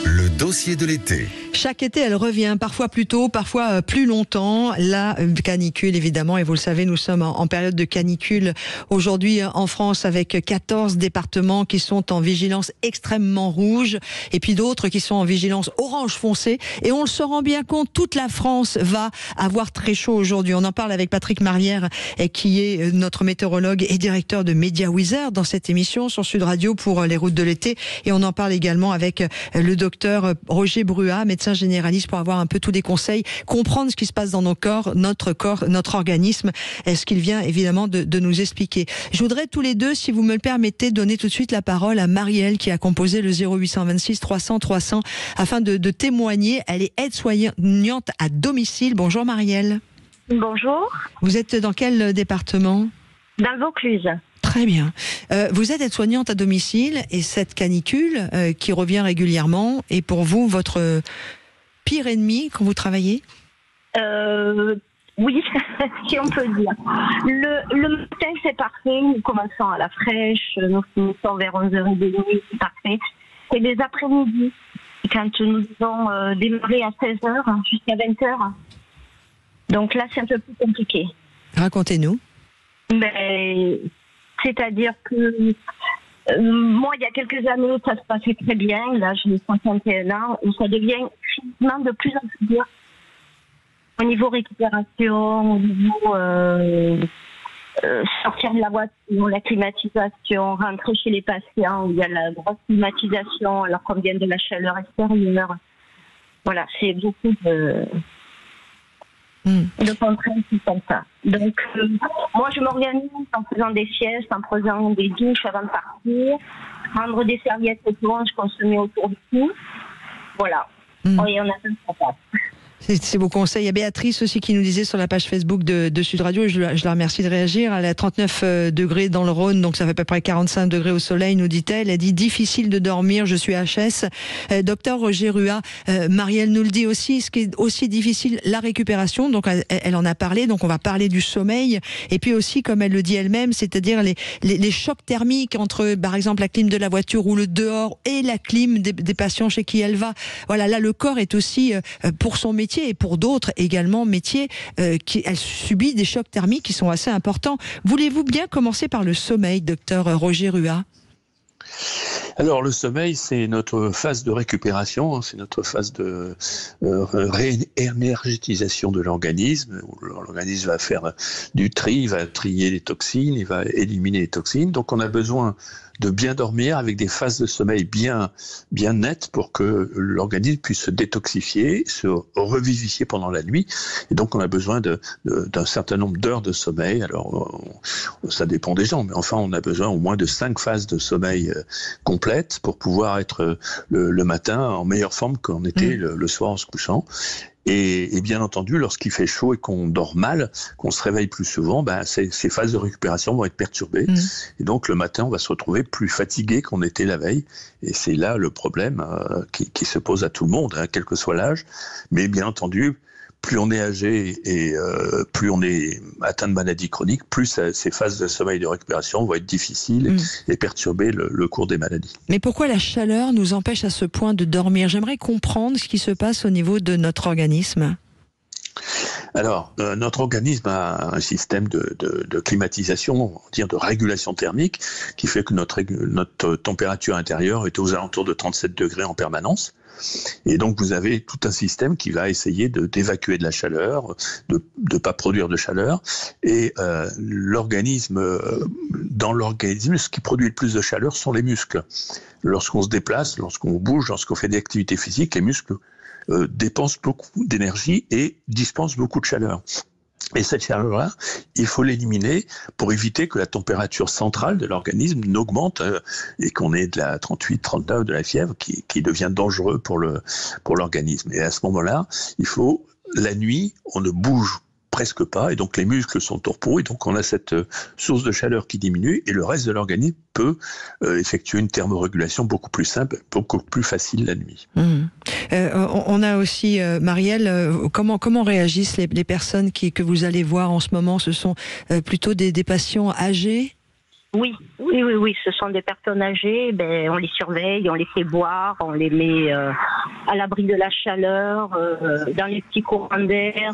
le dossier de l'été. Chaque été, elle revient, parfois plus tôt, parfois plus longtemps. La canicule, évidemment, et vous le savez, nous sommes en période de canicule aujourd'hui en France avec 14 départements qui sont en vigilance extrêmement rouge et puis d'autres qui sont en vigilance orange foncé. Et on se rend bien compte, toute la France va avoir très chaud aujourd'hui. On en parle avec Patrick Marlière, qui est notre météorologue et directeur de Media Wizard dans cette émission sur Sud Radio pour les routes de l'été. Et on en parle également avec le docteur Roger Bruat, médecin généraliste, pour avoir un peu tous les conseils, comprendre ce qui se passe dans nos corps, notre organisme, ce qu'il vient évidemment de nous expliquer. Je voudrais tous les deux, si vous me le permettez, donner tout de suite la parole à Marielle qui a composé le 0826 300 300 afin de témoigner. Elle est aide-soignante à domicile. Bonjour Marielle. Bonjour. Vous êtes dans quel département ? Dans le Vaucluse. Très bien. Vous êtes aide-soignante à domicile et cette canicule qui revient régulièrement est pour vous votre pire ennemi quand vous travaillez ? Oui, si on peut dire. Le matin, c'est parfait. Nous commençons à la fraîche. Nous finissons vers 11h30, c'est parfait. C'est les après-midi, quand nous devons démarrer à 16h jusqu'à 20h. Donc là, c'est un peu plus compliqué. Racontez-nous. C'est-à-dire que moi, il y a quelques années, ça se passait très bien. Là, j'ai 61 ans et ça devient finalement de plus en plus dur. Au niveau récupération, au niveau sortir de la voiture, la climatisation, rentrer chez les patients où il y a la grosse climatisation alors qu'on vient de la chaleur extérieure. Voilà, c'est beaucoup de contraintes comme ça. Donc, moi, je m'organise en faisant des siestes, en prenant des douches avant de partir, prendre des serviettes éponges qu'on se met autour du cou. Voilà. Et on a fait ça. C'est vos conseils. Il y a Béatrice aussi qui nous disait sur la page Facebook de Sud Radio, je la remercie de réagir, elle est à 39 degrés dans le Rhône, donc ça fait à peu près 45 degrés au soleil, nous dit-elle. Elle dit difficile de dormir, je suis HS. Docteur Roger Ruat, Marielle nous le dit aussi, ce qui est aussi difficile, la récupération, donc elle en a parlé, donc on va parler du sommeil, et puis aussi, comme elle le dit elle-même, c'est-à-dire les chocs thermiques entre, par exemple, la clim de la voiture ou le dehors et la clim des patients chez qui elle va. Voilà, là, le corps est aussi, pour son métier, et pour d'autres également métiers, elle subit des chocs thermiques qui sont assez importants. Voulez-vous bien commencer par le sommeil, docteur Roger Ruat ? Alors le sommeil, c'est notre phase de récupération, c'est notre phase de réénergétisation de l'organisme, où l'organisme va faire du tri, il va trier les toxines, il va éliminer les toxines, donc on a besoin de bien dormir avec des phases de sommeil bien nettes pour que l'organisme puisse se détoxifier, se revivifier pendant la nuit. Et donc, on a besoin d'un certain nombre d'heures de sommeil. Alors, ça dépend des gens, mais enfin, on a besoin au moins de 5 phases de sommeil complètes pour pouvoir être le matin en meilleure forme qu'on était le soir en se couchant. Et bien entendu, lorsqu'il fait chaud et qu'on dort mal, qu'on se réveille plus souvent, ces phases de récupération vont être perturbées. Et donc le matin, on va se retrouver plus fatigué qu'on était la veille. Et c'est là le problème qui se pose à tout le monde, quel que soit l'âge. Mais bien entendu, plus on est âgé et plus on est atteint de maladies chroniques, plus ces phases de sommeil et de récupération vont être difficiles et perturber le cours des maladies. Mais pourquoi la chaleur nous empêche à ce point de dormir ? J'aimerais comprendre ce qui se passe au niveau de notre organisme. Alors, notre organisme a un système de climatisation, on va dire de régulation thermique, qui fait que notre température intérieure est aux alentours de 37 degrés en permanence. Et donc vous avez tout un système qui va essayer d'évacuer de la chaleur, de ne pas produire de chaleur. Et dans l'organisme, ce qui produit le plus de chaleur sont les muscles. Lorsqu'on se déplace, lorsqu'on bouge, lorsqu'on fait des activités physiques, les muscles dépensent beaucoup d'énergie et dispensent beaucoup de chaleur. Et cette chaleur-là, il faut l'éliminer pour éviter que la température centrale de l'organisme n'augmente et qu'on ait de la 38, 39, de la fièvre qui devient dangereux pour l'organisme. Et à ce moment-là, la nuit, on ne bouge presque pas, et donc les muscles sont au repos, et donc on a cette source de chaleur qui diminue, et le reste de l'organisme peut effectuer une thermorégulation beaucoup plus simple, beaucoup plus facile la nuit. On a aussi, Marielle, comment réagissent les personnes que vous allez voir en ce moment ? Ce sont plutôt des patients âgés ? Oui, ce sont des personnes âgées, on les surveille, on les fait boire, on les met à l'abri de la chaleur, dans les petits courants d'air.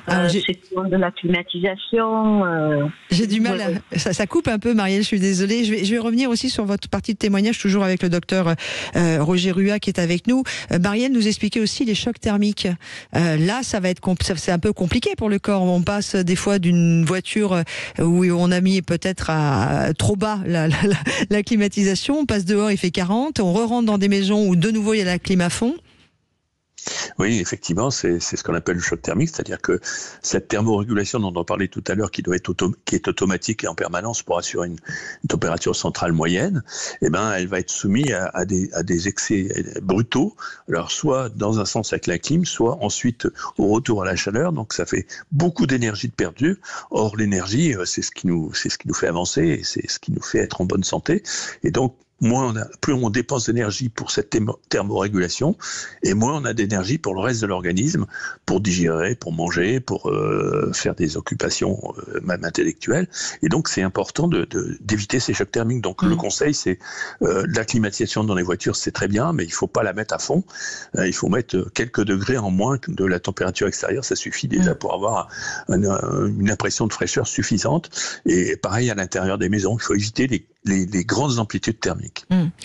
C'est de la climatisation. J'ai du mal, ça coupe un peu, Marielle, je suis désolée. Je vais revenir aussi sur votre partie de témoignage, toujours avec le docteur Roger Ruat qui est avec nous. Marielle nous expliquait aussi les chocs thermiques. Là, ça va être c'est un peu compliqué pour le corps. On passe des fois d'une voiture où on a mis peut-être trop bas la climatisation, on passe dehors, il fait 40, on re-rentre dans des maisons où de nouveau il y a la clim à fond. Oui, effectivement, c'est ce qu'on appelle le choc thermique, c'est-à-dire que cette thermorégulation dont on parlait tout à l'heure, qui est automatique et en permanence pour assurer une température centrale moyenne, elle va être soumise à des excès brutaux, alors soit dans un sens avec la clim, soit ensuite au retour à la chaleur, donc ça fait beaucoup d'énergie de perdue. Or, l'énergie, c'est ce qui nous fait avancer et c'est ce qui nous fait être en bonne santé. Et donc, plus on dépense d'énergie pour cette thermorégulation, et moins on a d'énergie pour le reste de l'organisme, pour digérer, pour manger, pour faire des occupations même intellectuelles. Et donc c'est important d'éviter ces chocs thermiques. Donc le conseil, c'est la climatisation dans les voitures, c'est très bien, mais il ne faut pas la mettre à fond. Il faut mettre quelques degrés en moins de la température extérieure, ça suffit déjà pour avoir une impression de fraîcheur suffisante. Et pareil à l'intérieur des maisons, il faut éviter les grandes amplitudes thermiques.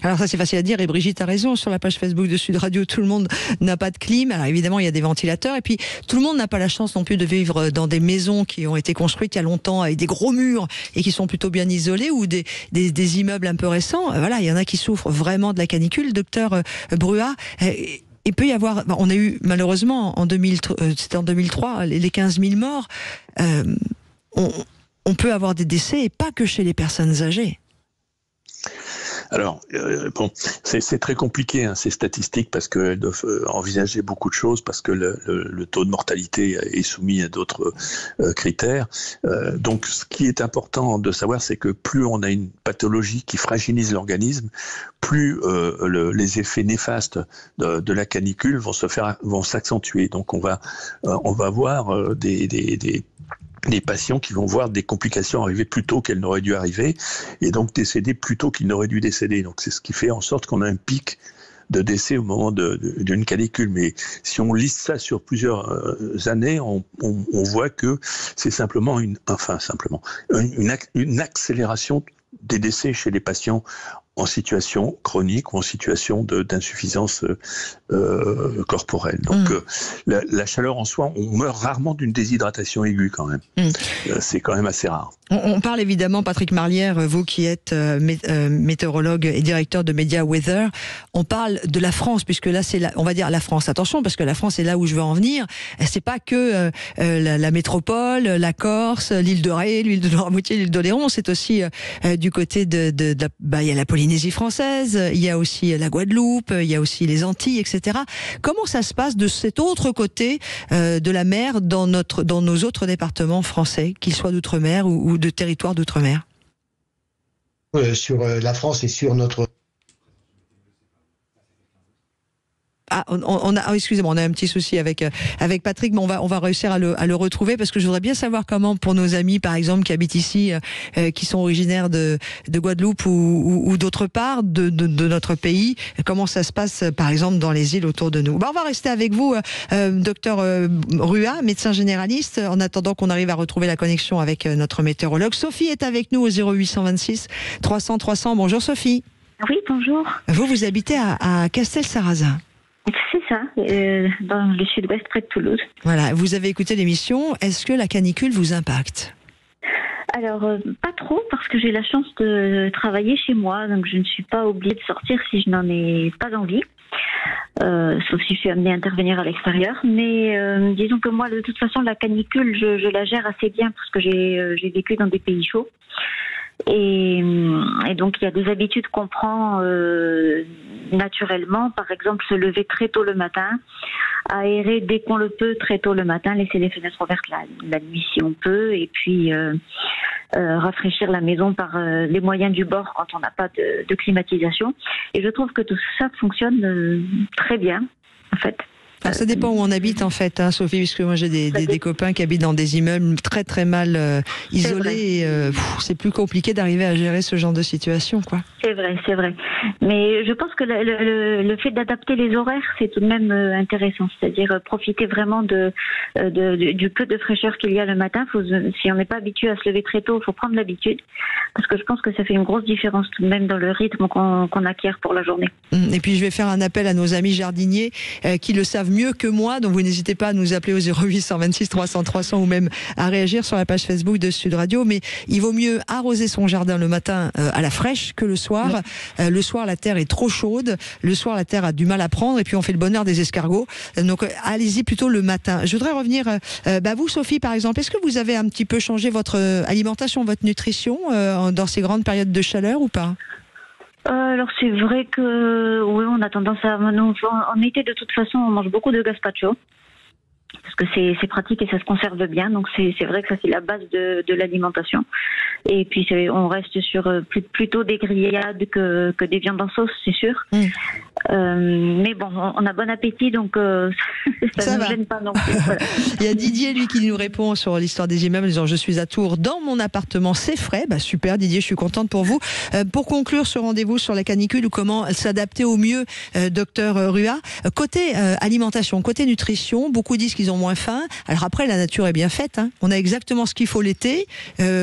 Alors ça c'est facile à dire, et Brigitte a raison, sur la page Facebook de Sud Radio, tout le monde n'a pas de clim. Alors évidemment il y a des ventilateurs, et puis tout le monde n'a pas la chance non plus de vivre dans des maisons qui ont été construites il y a longtemps avec des gros murs et qui sont plutôt bien isolés, ou des immeubles un peu récents. Voilà, il y en a qui souffrent vraiment de la canicule. Docteur Bruat, il peut y avoir, on a eu malheureusement c'était en 2003 les 15 000 morts. On peut avoir des décès, et pas que chez les personnes âgées. Alors, c'est très compliqué, ces statistiques, parce qu'elles doivent envisager beaucoup de choses, parce que le taux de mortalité est soumis à d'autres critères. Donc, ce qui est important de savoir, c'est que plus on a une pathologie qui fragilise l'organisme, plus les effets néfastes de la canicule vont s'accentuer. Donc, on va avoir des patients qui vont voir des complications arriver plus tôt qu'elles n'auraient dû arriver, et donc décéder plus tôt qu'ils n'auraient dû décéder. Donc c'est ce qui fait en sorte qu'on a un pic de décès au moment d'une canicule. Mais si on liste ça sur plusieurs années, on voit que c'est simplement une accélération des décès chez les patients en situation chronique ou en situation d'insuffisance corporelle. Donc la chaleur en soi, on meurt rarement d'une déshydratation aiguë quand même. C'est quand même assez rare. On parle évidemment, Patrick Marlière, vous qui êtes météorologue et directeur de Media Weather, on parle de la France, puisque là on va dire la France. Attention, parce que la France est là où je veux en venir. C'est pas que la métropole, la Corse, l'île de Ré, l'île de Noirmoutier, l'île d'Oléron. C'est aussi du côté il y a la Polynésie française, il y a aussi la Guadeloupe, il y a aussi les Antilles, etc. Comment ça se passe de cet autre côté de la mer dans nos autres départements français, qu'ils soient d'outre-mer ou de territoires d'outre-mer? Sur la France et sur notre... Excusez-moi, on a un petit souci avec Patrick, mais on va réussir à le retrouver, parce que je voudrais bien savoir comment, pour nos amis par exemple qui habitent ici, qui sont originaires de Guadeloupe ou d'autre part de notre pays, comment ça se passe par exemple dans les îles autour de nous. On va rester avec vous, docteur Ruat, médecin généraliste, en attendant qu'on arrive à retrouver la connexion avec notre météorologue. Sophie est avec nous au 0826 300 300. Bonjour Sophie. Oui, bonjour. Vous habitez à Castelsarrasin. C'est ça, dans le sud-ouest, près de Toulouse. Voilà, vous avez écouté l'émission. Est-ce que la canicule vous impacte? Alors, pas trop, parce que j'ai la chance de travailler chez moi, donc je ne suis pas obligée de sortir si je n'en ai pas envie. Sauf si je suis amenée à intervenir à l'extérieur. Mais disons que moi, de toute façon, la canicule, je la gère assez bien, parce que j'ai vécu dans des pays chauds. Et donc il y a des habitudes qu'on prend naturellement, par exemple se lever très tôt le matin, aérer dès qu'on le peut très tôt le matin, laisser les fenêtres ouvertes la nuit si on peut, et puis rafraîchir la maison par les moyens du bord quand on n'a pas de climatisation. Et je trouve que tout ça fonctionne très bien en fait. Alors, ça dépend où on habite en fait, hein, Sophie, puisque moi j'ai des copains qui habitent dans des immeubles très très mal isolés. Et, c'est plus compliqué d'arriver à gérer ce genre de situation, quoi. C'est vrai. Mais je pense que le fait d'adapter les horaires, c'est tout de même intéressant. C'est-à-dire profiter vraiment du peu de fraîcheur qu'il y a le matin. Si on n'est pas habitué à se lever très tôt, il faut prendre l'habitude. Parce que je pense que ça fait une grosse différence tout de même dans le rythme qu'on acquiert pour la journée. Et puis je vais faire un appel à nos amis jardiniers qui le savent mieux que moi. Donc vous n'hésitez pas à nous appeler au 0826 300 300 ou même à réagir sur la page Facebook de Sud Radio. Mais il vaut mieux arroser son jardin le matin à la fraîche que le soir. Le soir, la terre est trop chaude. Le soir, la terre a du mal à prendre. Et puis on fait le bonheur des escargots. Donc allez-y plutôt le matin. Je voudrais revenir, vous Sophie par exemple, est-ce que vous avez un petit peu changé votre alimentation, votre nutrition dans ces grandes périodes de chaleur ou pas? Alors c'est vrai que oui, on a tendance à... En été, de toute façon, on mange beaucoup de gazpacho. Parce que c'est pratique et ça se conserve bien. Donc c'est vrai que ça, c'est la base de l'alimentation. Et puis on reste sur plutôt des grillades que des viandes en sauce, c'est sûr. Mais bon, on a bon appétit, donc ça ne nous gêne pas non plus. Voilà. Il y a Didier, lui, qui nous répond sur l'histoire des immeubles, en disant: je suis à Tours, dans mon appartement, c'est frais. Super Didier, je suis contente pour vous. Pour conclure ce rendez-vous sur la canicule ou comment s'adapter au mieux, docteur Rua, côté alimentation, côté nutrition, beaucoup disent qu'ils ont moins faim. Alors après, la nature est bien faite, hein. On a exactement ce qu'il faut l'été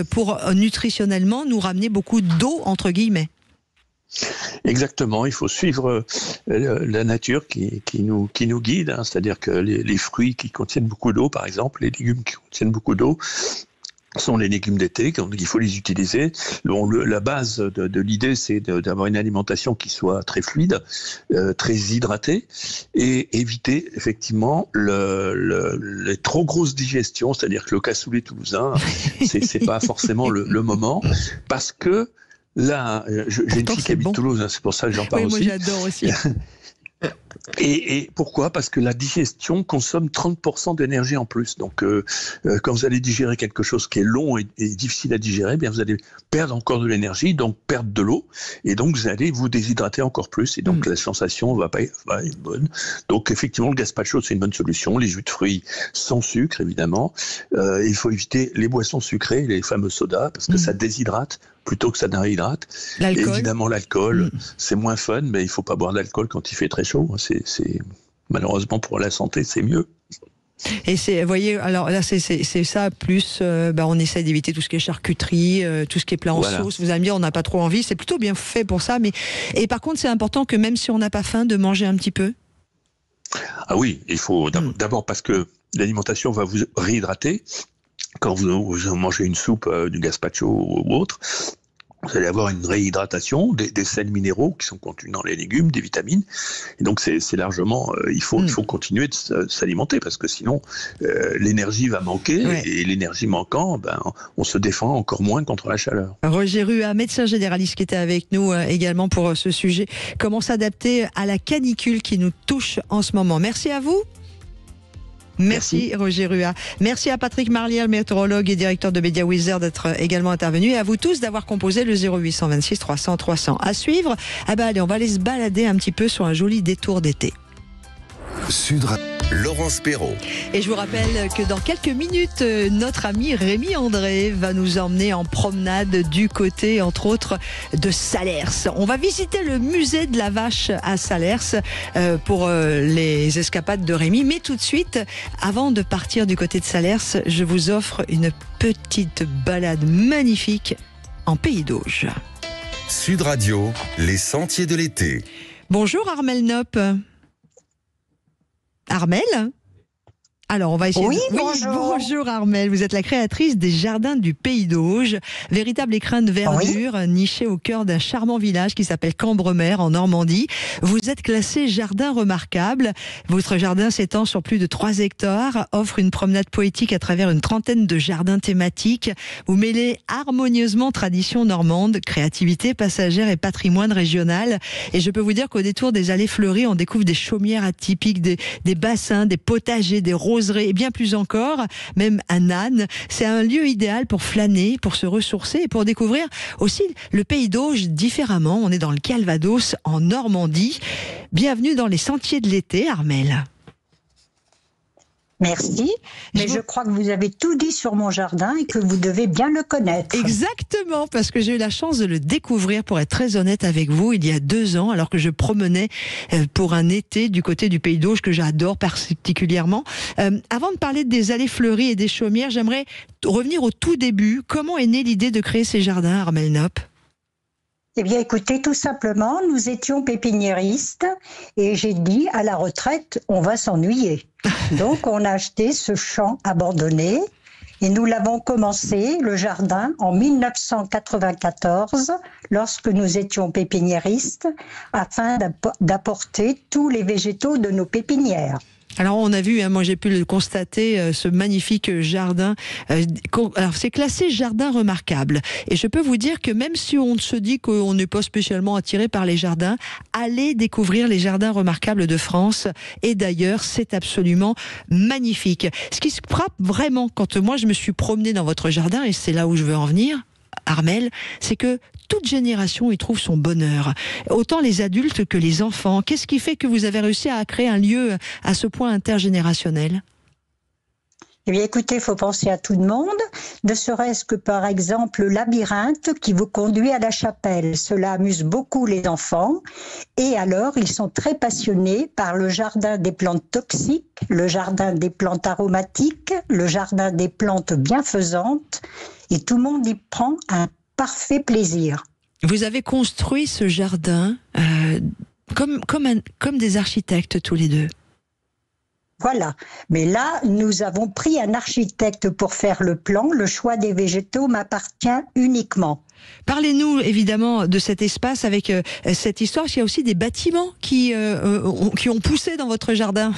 pour nutritionnellement nous ramener beaucoup d'eau, entre guillemets. Exactement, il faut suivre la nature qui nous guide, hein. C'est-à-dire que les fruits qui contiennent beaucoup d'eau, par exemple, les légumes qui contiennent beaucoup d'eau, sont les légumes d'été, donc il faut les utiliser. La base de l'idée, c'est d'avoir une alimentation qui soit très fluide, très hydratée, et éviter effectivement les trop grosses digestions, c'est-à-dire que le cassoulet toulousain, c'est pas forcément le moment, parce que là, j'ai une fille qui habite Toulouse, hein, c'est pour ça que j'en parle aussi. Moi j'adore aussi. Et pourquoi? Parce que la digestion consomme 30% d'énergie en plus. Donc, quand vous allez digérer quelque chose qui est long et difficile à digérer, bien vous allez perdre encore de l'énergie, donc perdre de l'eau, et donc vous allez vous déshydrater encore plus. Et donc la sensation va pas être bonne. Donc effectivement, le gazpacho, c'est une bonne solution. Les jus de fruits sans sucre, évidemment. Il faut éviter les boissons sucrées, les fameux sodas, parce que ça déshydrate plutôt que ça réhydrate. Évidemment, l'alcool, c'est moins fun, mais il faut pas boire d'alcool quand il fait très chaud. C'est malheureusement pour la santé, c'est mieux. Et vous voyez, alors là c'est ça, plus on essaie d'éviter tout ce qui est charcuterie, tout ce qui est plat en sauce. Vous allez me dire, on n'a pas trop envie, c'est plutôt bien fait pour ça. Et par contre, c'est important que même si on n'a pas faim, de manger un petit peu. Ah oui, il faut d'abord parce que l'alimentation va vous réhydrater. Quand vous mangez une soupe, du gazpacho ou autre, vous allez avoir une réhydratation, des sels minéraux qui sont contenus dans les légumes, des vitamines. Et donc c'est largement, il faut continuer de s'alimenter parce que sinon l'énergie va manquer et l'énergie manquant, on se défend encore moins contre la chaleur. Roger Rua, médecin généraliste qui était avec nous également pour ce sujet. Comment s'adapter à la canicule qui nous touche en ce moment. Merci à vous. Merci Roger Rua. Merci à Patrick Marlière, météorologue et directeur de Media Wizard, d'être également intervenu, et à vous tous d'avoir composé le 0826 300 300. À suivre, allez, on va aller se balader un petit peu sur un joli détour d'été. Laurence Perrault. Et je vous rappelle que dans quelques minutes, notre ami Rémi André va nous emmener en promenade du côté, entre autres, de Salers. On va visiter le musée de la vache à Salers pour les escapades de Rémi. Mais tout de suite, avant de partir du côté de Salers, je vous offre une petite balade magnifique en Pays d'Auge. Sud Radio, les sentiers de l'été. Bonjour Armelle Nop. Armelle ? Alors, on va essayer. Oui, bonjour Armelle. Vous êtes la créatrice des Jardins du Pays d'Auge, véritable écrin de verdure niché au cœur d'un charmant village qui s'appelle Cambremer en Normandie. Vous êtes classé jardin remarquable. Votre jardin s'étend sur plus de 3 hectares, offre une promenade poétique à travers une trentaine de jardins thématiques. Vous mêlez harmonieusement tradition normande, créativité passagère et patrimoine régional. Et je peux vous dire qu'au détour des allées fleuries, on découvre des chaumières atypiques, des bassins, des potagers, des roseries et bien plus encore, même un âne. C'est un lieu idéal pour flâner, pour se ressourcer et pour découvrir aussi le Pays d'Auge différemment. On est dans le Calvados, en Normandie. Bienvenue dans les sentiers de l'été, Armelle. Merci, mais je crois que vous avez tout dit sur mon jardin et que vous devez bien le connaître. Exactement, parce que j'ai eu la chance de le découvrir, pour être très honnête avec vous, il y a 2 ans, alors que je promenais pour un été du côté du Pays d'Auge, que j'adore particulièrement. Avant de parler des allées fleuries et des chaumières, j'aimerais revenir au tout début. Comment est née l'idée de créer ces jardins, Armelle Knopp ? Eh bien, écoutez, tout simplement, nous étions pépiniéristes et j'ai dit, à la retraite, on va s'ennuyer. Donc, on a acheté ce champ abandonné et nous l'avons commencé, le jardin, en 1994, lorsque nous étions pépiniéristes, afin d'apporter tous les végétaux de nos pépinières. Alors on a vu, moi j'ai pu le constater, ce magnifique jardin. Alors c'est classé jardin remarquable. Et je peux vous dire que même si on se dit qu'on n'est pas spécialement attiré par les jardins, allez découvrir les jardins remarquables de France. Et d'ailleurs, c'est absolument magnifique. Ce qui se frappe vraiment quand moi je me suis promenée dans votre jardin, et c'est là où je veux en venir, Armelle, c'est que toute génération y trouve son bonheur. Autant les adultes que les enfants. Qu'est-ce qui fait que vous avez réussi à créer un lieu à ce point intergénérationnel ? Eh bien, écoutez, il faut penser à tout le monde, ne serait-ce que par exemple le labyrinthe qui vous conduit à la chapelle. Cela amuse beaucoup les enfants. Et alors, ils sont très passionnés par le jardin des plantes toxiques, le jardin des plantes aromatiques, le jardin des plantes bienfaisantes. Et tout le monde y prend un parfait plaisir. Vous avez construit ce jardin comme des architectes tous les deux. Voilà. Mais là, nous avons pris un architecte pour faire le plan. Le choix des végétaux m'appartient uniquement. Parlez-nous évidemment de cet espace avec cette histoire. Il y a aussi des bâtiments qui ont poussé dans votre jardin.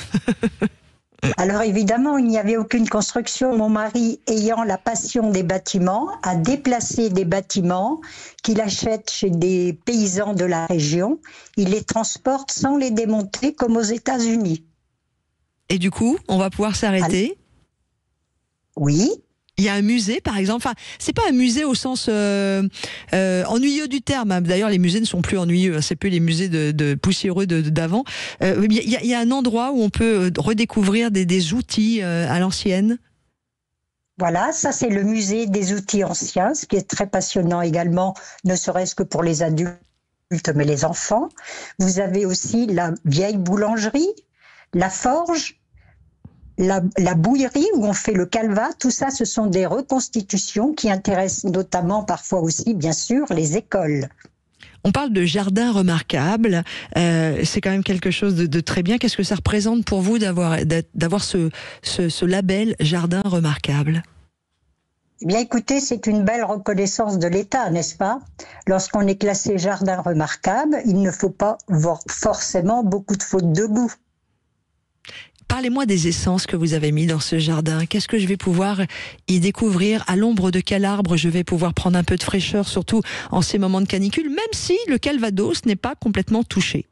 Alors évidemment, il n'y avait aucune construction. Mon mari, ayant la passion des bâtiments, a déplacé des bâtiments qu'il achète chez des paysans de la région. Il les transporte sans les démonter comme aux États-Unis. Et du coup, on va pouvoir s'arrêter. Oui. Il y a un musée, par exemple. Enfin, c'est pas un musée au sens ennuyeux du terme. D'ailleurs, les musées ne sont plus ennuyeux. C'est plus les musées de poussiéreux d'avant. Il y a un endroit où on peut redécouvrir des outils à l'ancienne. Voilà, ça c'est le musée des outils anciens, ce qui est très passionnant également, ne serait-ce que pour les adultes, mais les enfants. Vous avez aussi la vieille boulangerie, la forge, la bouillerie où on fait le calva. Tout ça, ce sont des reconstitutions qui intéressent notamment parfois aussi, bien sûr, les écoles. On parle de jardin remarquable, c'est quand même quelque chose de très bien. Qu'est-ce que ça représente pour vous d'avoir ce label jardin remarquable ? Eh bien écoutez, c'est une belle reconnaissance de l'État, n'est-ce pas ? Lorsqu'on est classé jardin remarquable, il ne faut pas voir forcément beaucoup de fautes de goût. Parlez-moi des essences que vous avez mis dans ce jardin. Qu'est-ce que je vais pouvoir y découvrir ? À l'ombre de quel arbre je vais pouvoir prendre un peu de fraîcheur, surtout en ces moments de canicule, même si le calvados n'est pas complètement touché.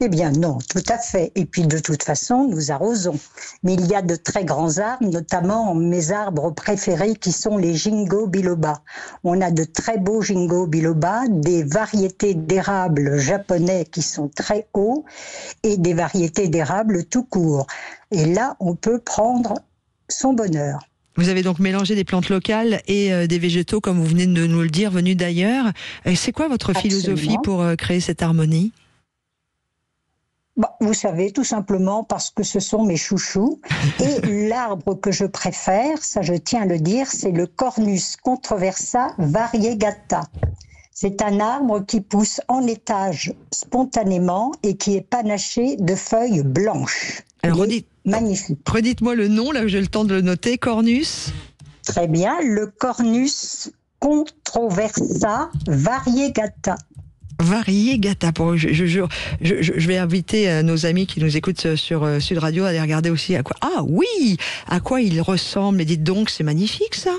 Eh bien non, tout à fait. Et puis de toute façon, nous arrosons. Mais il y a de très grands arbres, notamment mes arbres préférés qui sont les ginkgo biloba. On a de très beaux ginkgo biloba, des variétés d'érables japonais qui sont très hauts et des variétés d'érables tout court. Et là, on peut prendre son bonheur. Vous avez donc mélangé des plantes locales et des végétaux, comme vous venez de nous le dire, venus d'ailleurs. C'est quoi votre philosophie pour créer cette harmonie ? Vous savez, tout simplement parce que ce sont mes chouchous. Et l'arbre que je préfère, ça je tiens à le dire, c'est le Cornus controversa variegata. C'est un arbre qui pousse en étage spontanément et qui est panaché de feuilles blanches. Alors, magnifique. Redites-moi le nom, là j'ai le temps de le noter. Cornus. Très bien, le Cornus controversa variegata. Variegata. Je vais inviter nos amis qui nous écoutent sur Sud Radio à aller regarder aussi à quoi il ressemble. Et dites donc, c'est magnifique ça.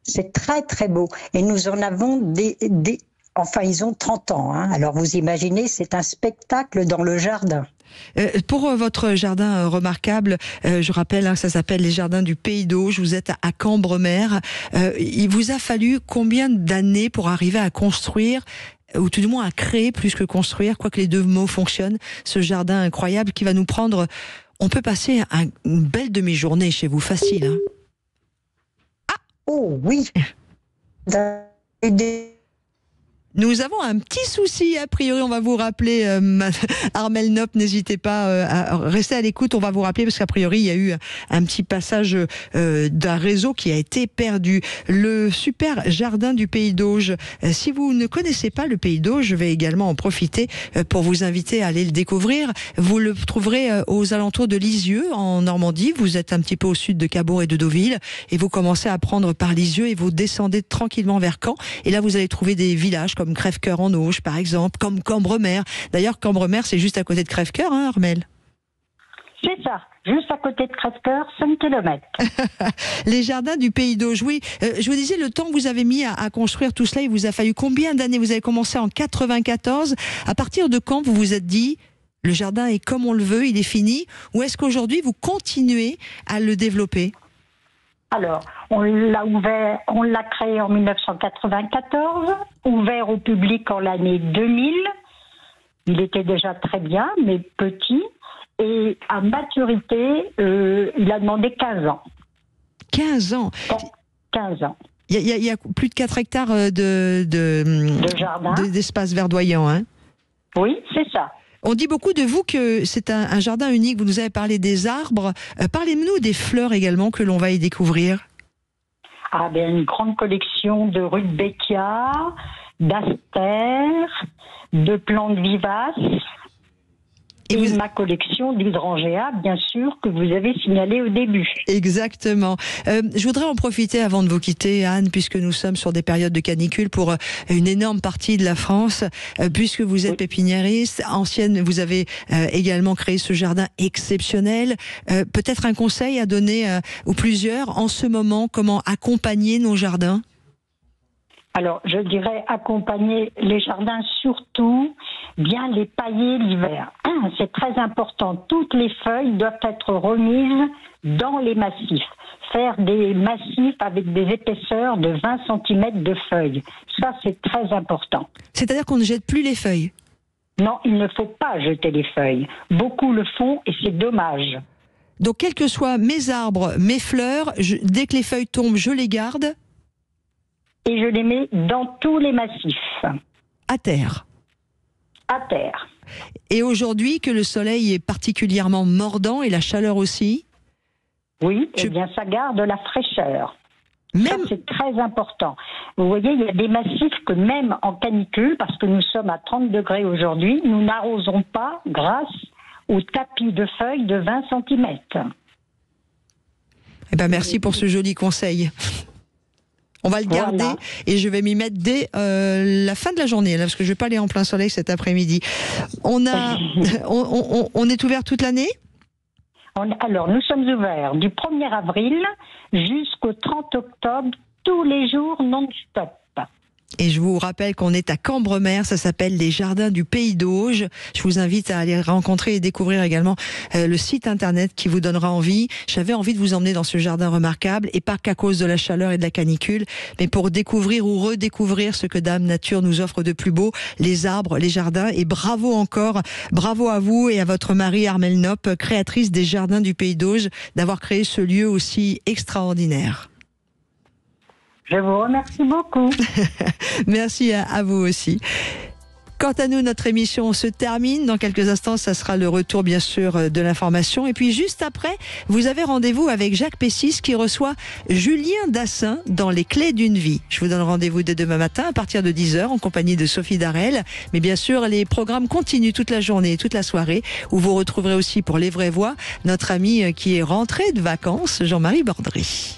C'est très très beau. Et nous en avons enfin ils ont 30 ans. Alors vous imaginez, c'est un spectacle dans le jardin. Pour votre jardin remarquable, je rappelle que ça s'appelle les jardins du Pays d'Auge. Vous êtes à Cambremer. Il vous a fallu combien d'années pour arriver à construire, ou tout du moins à créer plus que construire, quoique les deux mots fonctionnent, ce jardin incroyable qui va nous prendre On peut passer une belle demi-journée chez vous, facile. Hein. Oh oui. Nous avons un petit souci, a priori, on va vous rappeler, Armelle Nopp, n'hésitez pas à rester à l'écoute, on va vous rappeler, parce qu'a priori, il y a eu un petit passage d'un réseau qui a été perdu. Le super jardin du Pays d'Auge. Si vous ne connaissez pas le Pays d'Auge, je vais également en profiter pour vous inviter à aller le découvrir. Vous le trouverez aux alentours de Lisieux, en Normandie. Vous êtes un petit peu au sud de Cabourg et de Deauville, et vous commencez à prendre par Lisieux, et vous descendez tranquillement vers Caen. Et là, vous allez trouver des villages comme Crèvecoeur en Auge, par exemple, comme Cambremer. D'ailleurs, Cambremer, c'est juste à côté de Crèvecoeur, hein, Armelle? C'est ça, juste à côté de Crèvecoeur, 5 km. Les jardins du Pays d'Auge, oui. Je vous disais, le temps que vous avez mis à construire tout cela, il vous a fallu combien d'années? Vous avez commencé en 94. À partir de quand vous vous êtes dit, le jardin est comme on le veut, il est fini? Ou est-ce qu'aujourd'hui, vous continuez à le développer? Alors, on l'a créé en 1994, ouvert au public en l'année 2000. Il était déjà très bien, mais petit. Et à maturité, il a demandé 15 ans. 15 ans 15 ans. Il y a plus de 4 hectares d'espace verdoyant, hein? Oui, c'est ça. On dit beaucoup de vous que c'est un jardin unique. Vous nous avez parlé des arbres. Parlez-nous des fleurs également que l'on va y découvrir. Ah ben, une grande collection de rudbeckia, d'astères, de plantes vivaces. Et ma collection d'hydrangeas, bien sûr, que vous avez signalé au début. Exactement. Je voudrais en profiter avant de vous quitter, Anne, puisque nous sommes sur des périodes de canicule pour une énorme partie de la France, puisque vous êtes pépiniériste, ancienne, vous avez également créé ce jardin exceptionnel. Peut-être un conseil à donner, ou plusieurs, en ce moment, comment accompagner nos jardins? Alors, je dirais accompagner les jardins, surtout bien les pailler l'hiver. C'est très important. Toutes les feuilles doivent être remises dans les massifs. Faire des massifs avec des épaisseurs de 20 cm de feuilles. Ça, c'est très important. C'est-à-dire qu'on ne jette plus les feuilles? Non, il ne faut pas jeter les feuilles. Beaucoup le font et c'est dommage. Donc, quels que soient mes arbres, mes fleurs, dès que les feuilles tombent, je les garde? Et je les mets dans tous les massifs. À terre? À terre. Et aujourd'hui, que le soleil est particulièrement mordant et la chaleur aussi? Oui, eh bien ça garde la fraîcheur. Ça, c'est très important. Vous voyez, il y a des massifs que même en canicule, parce que nous sommes à 30 degrés aujourd'hui, nous n'arrosons pas grâce au tapis de feuilles de 20 cm. Eh ben, merci pour ce joli conseil. On va le garder, voilà. Et je vais m'y mettre dès la fin de la journée, là, parce que je ne vais pas aller en plein soleil cet après-midi. On est ouvert toute l'année? Alors, nous sommes ouverts du 1er avril jusqu'au 30 octobre, tous les jours non-stop. Et je vous rappelle qu'on est à Cambremer, ça s'appelle les Jardins du Pays d'Auge. Je vous invite à aller rencontrer et découvrir également le site internet qui vous donnera envie. J'avais envie de vous emmener dans ce jardin remarquable, et pas qu'à cause de la chaleur et de la canicule, mais pour découvrir ou redécouvrir ce que Dame Nature nous offre de plus beau, les arbres, les jardins. Et bravo encore, bravo à vous et à votre mari Armelle Nopp, créatrice des Jardins du Pays d'Auge, d'avoir créé ce lieu aussi extraordinaire. Je vous remercie beaucoup. Merci à vous aussi. Quant à nous, notre émission se termine. Dans quelques instants, ça sera le retour, bien sûr, de l'information. Et puis, juste après, vous avez rendez-vous avec Jacques Pessis qui reçoit Julien Dassin dans Les Clés d'une vie. Je vous donne rendez-vous dès demain matin à partir de 10h en compagnie de Sophie Darel. Mais bien sûr, les programmes continuent toute la journée et toute la soirée, où vous retrouverez aussi pour Les Vraies Voix notre ami qui est rentré de vacances, Jean-Marie Bordry.